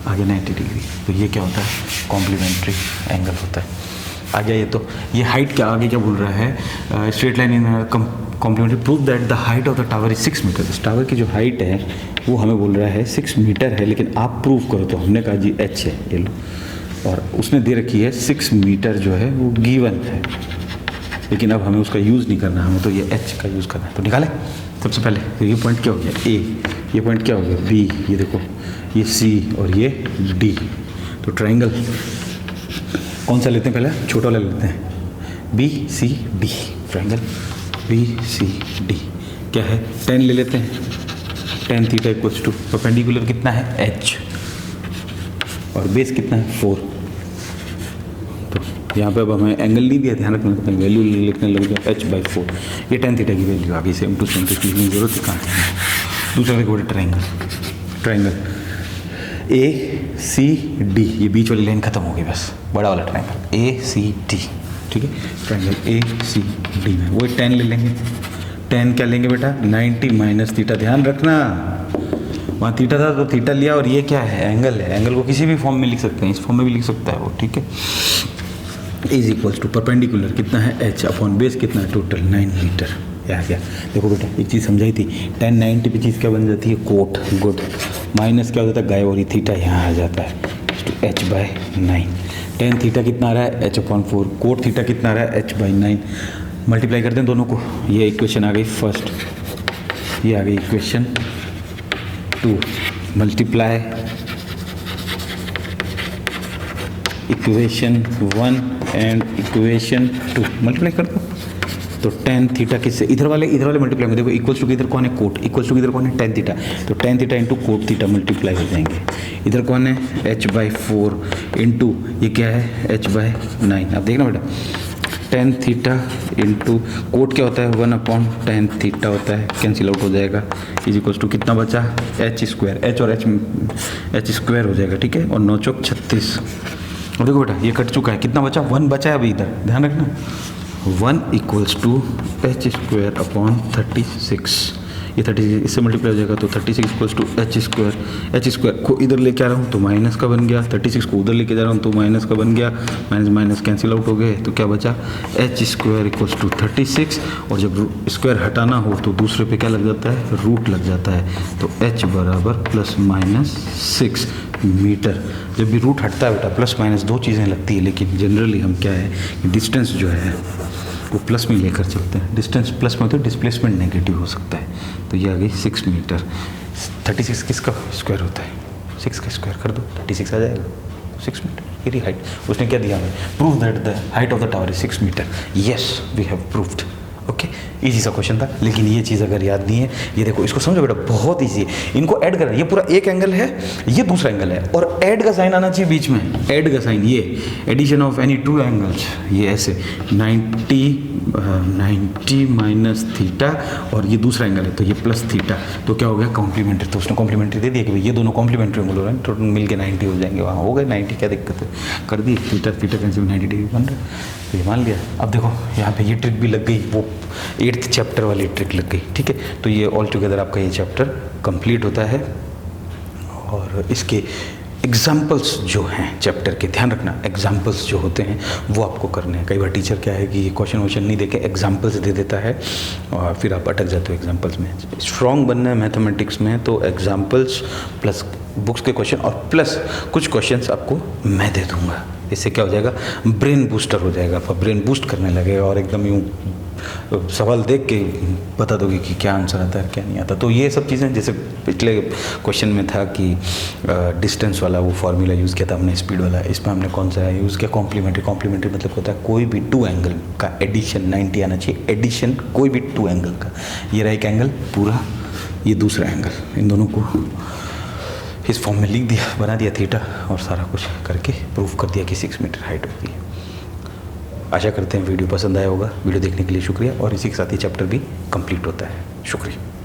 आगे 90 डिग्री। तो ये क्या होता है कॉम्प्लीमेंट्री एंगल होता है। आ गया ये। तो ये हाइट क्या आगे क्या बोल रहा है, straight line in complementary prove that the height of the tower is 6 metre. इस टावर की जो हाइट है वो हमें बोल रहा है 6 मीटर है, लेकिन आप प्रूव करो। तो हमने कहा जी h है, ये लो, और उसने दे रखी है 6 मीटर जो है वो गिवन है, लेकिन अब हमें उसका यूज़ नहीं करना, हमें तो ये h का यूज़ करना है। तो निकालें सबसे पहले। तो ये पॉइंट क्या हो गया a, ये पॉइंट क्या हो गया b, ये देखो ये c और ये d। तो ट्राइंगल कौन सा लेते हैं पहले, छोटा वाला लेते हैं, B C D. Triangle B C D क्या है 10 ले लेते हैं। tan theta equals to perpendicular कितना है h, और बेस कितना है 4। तो यहाँ पे अब हमें एंगल नहीं दिया, ध्यान रखना, वैल्यू लिखने लग गया h/4। ये tan थीटा की वैल्यू आ गई, सेम टू सेम, लिखने की जरूरत ही कहाँ है। दूसरा देखो ट्राइंगल ए सी डी, ये बीच वाली लाइन खत्म हो गई बस, बड़ा वाला ट्राइंगल ए सी डी। ठीक है ट्राइंगल ए सी डी में वही 10 ले लेंगे। 10 क्या लेंगे बेटा 90 माइनस थीटा। ध्यान रखना वहाँ थीटा था तो थीटा लिया, और ये क्या है एंगल है। एंगल को किसी भी फॉर्म में लिख सकते हैं, इस फॉर्म में भी लिख सकता है वो। ठीक है इज इक्वल्स टू परपेंडिकुलर कितना है h अपॉन बेस कितना है टोटल 9 मीटर। आ गया। देखो बेटा एक चीज़ समझाई थी, tan 90 पे चीज़ क्या बन जाती है कोट। गुड। माइनस क्या हो जाता है गायब, और ये थीटा यहाँ आ जाता है तो h/9। tan थीटा कितना आ रहा है h/4, कोट थीटा कितना आ रहा है h/9। मल्टीप्लाई करते हैं दोनों को, ये इक्वेशन आ गई फर्स्ट, ये आ गई equation 2। Multiply equation 1 and equation 2 multiply कर दो। तो tan थीटा किससे, इधर वाले मल्टीप्लाई में देखो इक्वल्स टू, इधर कौन है कोट, इक्वल्स टू इधर कौन है tan थीटा, तो tan theta into cot theta multiply हो जाएंगे। इधर कौन है h/4 इंटू ये क्या है h/9। अब देखना बेटा tan थीटा इंटू कोट क्या होता है 1/tan थीटा होता है, कैंसिल आउट हो जाएगा। इज इक्वल्स टू कितना बचा h², h और h² हो जाएगा। ठीक है और 9 चौक 36। और देखो बेटा ये कट चुका है, कितना बचा 1 बचा है अभी इधर, ध्यान रखना 1 इक्वल्स टू h²/36। ये 36 इससे मल्टीप्लाई हो जाएगा तो 36 इक्वल्स टू h² को इधर लेके आ रहा हूँ तो माइनस का बन गया, 36 को उधर लेके जा रहा हूँ तो माइनस का बन गया, माइनस माइनस कैंसिल आउट हो गए। तो क्या बचा h² इक्वल्स टू 36, और जब स्क्वायर हटाना हो तो दूसरे पे क्या लग जाता है रूट लग जाता है। तो h बराबर +/6 मीटर। जब भी रूट हटता है बेटा प्लस माइनस दो चीज़ें लगती है, लेकिन जनरली हम क्या है कि डिस्टेंस जो है वो प्लस में लेकर चलते हैं। डिस्टेंस प्लस में तो डिस्प्लेसमेंट नेगेटिव हो सकता है। तो ये आ गई 6 मीटर। 36 किसका स्क्वायर होता है 6 का स्क्वायर कर दो 36 आ जाएगा 6 मीटर। ये हाइट उसने क्या दिया हमें, prove that the height of the tower is 6 metre. Yes we have proved. Okay easy सा क्वेश्चन था, लेकिन ये चीज़ अगर याद नहीं है, ये देखो इसको समझो बेटा बहुत इजी है। इनको ऐड करना, ये पूरा एक एंगल है, ये दूसरा एंगल है, और ऐड का साइन आना चाहिए बीच में। ऐड का साइन ये addition of any two angles, ये ऐसे 90 माइनस थीटा, और ये दूसरा एंगल है तो ये प्लस थीटा। तो क्या हो गया कॉम्प्लीमेंट्री। तो उसने कॉम्प्लीमेंट्री दे दिया कि भाई ये दोनों कॉम्प्लीमेंट्री एंगल हो रहे हैं, टोटल मिल के 90 हो जाएंगे। वहाँ हो गए 90, क्या दिक्कत है, कर दी थीटा कैंसिल 90 डिग्री बन रहा है। तो ये मान लिया। अब देखो यहाँ पे ये ट्रिक भी लग गई, वो 8th चैप्टर वाली ट्रिक लग गई। ठीक है तो ये ऑल टुगेदर आपका ये चैप्टर कंप्लीट होता है, और इसके एग्जाम्पल्स जो हैं चैप्टर के, ध्यान रखना एग्जाम्पल्स जो होते हैं वो आपको करने हैं। कई बार टीचर क्या है कि क्वेश्चन वोश्चन नहीं देके एग्जाम्पल्स दे देता है और फिर आप अटक जाते हो एग्जाम्पल्स में। स्ट्रॉन्ग बनना है मैथमेटिक्स में तो एग्जाम्पल्स प्लस बुक्स के क्वेश्चन और प्लस कुछ क्वेश्चंस आपको मैं दे दूँगा। इससे क्या हो जाएगा, ब्रेन बूस्टर हो जाएगा, आपका ब्रेन बूस्ट करने लगेगा और एकदम यूँ सवाल देख के बता दोगे कि क्या आंसर आता है क्या नहीं आता। तो ये सब चीज़ें, जैसे पिछले क्वेश्चन में था कि डिस्टेंस वाला वो फॉर्मूला यूज़ किया था हमने, स्पीड वाला, इसमें हमने कौन सा यूज़ किया, कॉम्प्लीमेंट्री। कॉम्प्लीमेंट्री मतलब होता है कोई भी 2 एंगल का एडिशन 90 आना चाहिए, एडिशन कोई भी 2 एंगल का। ये रहा एक एंगल पूरा, ये दूसरा एंगल, इन दोनों को इस फॉर्म में लिख दिया, बना दिया थीटा और सारा कुछ करके प्रूफ कर दिया कि 6 मीटर हाइट होती है। आशा करते हैं वीडियो पसंद आया होगा। वीडियो देखने के लिए शुक्रिया और इसी के साथ ही चैप्टर भी कंप्लीट होता है। शुक्रिया।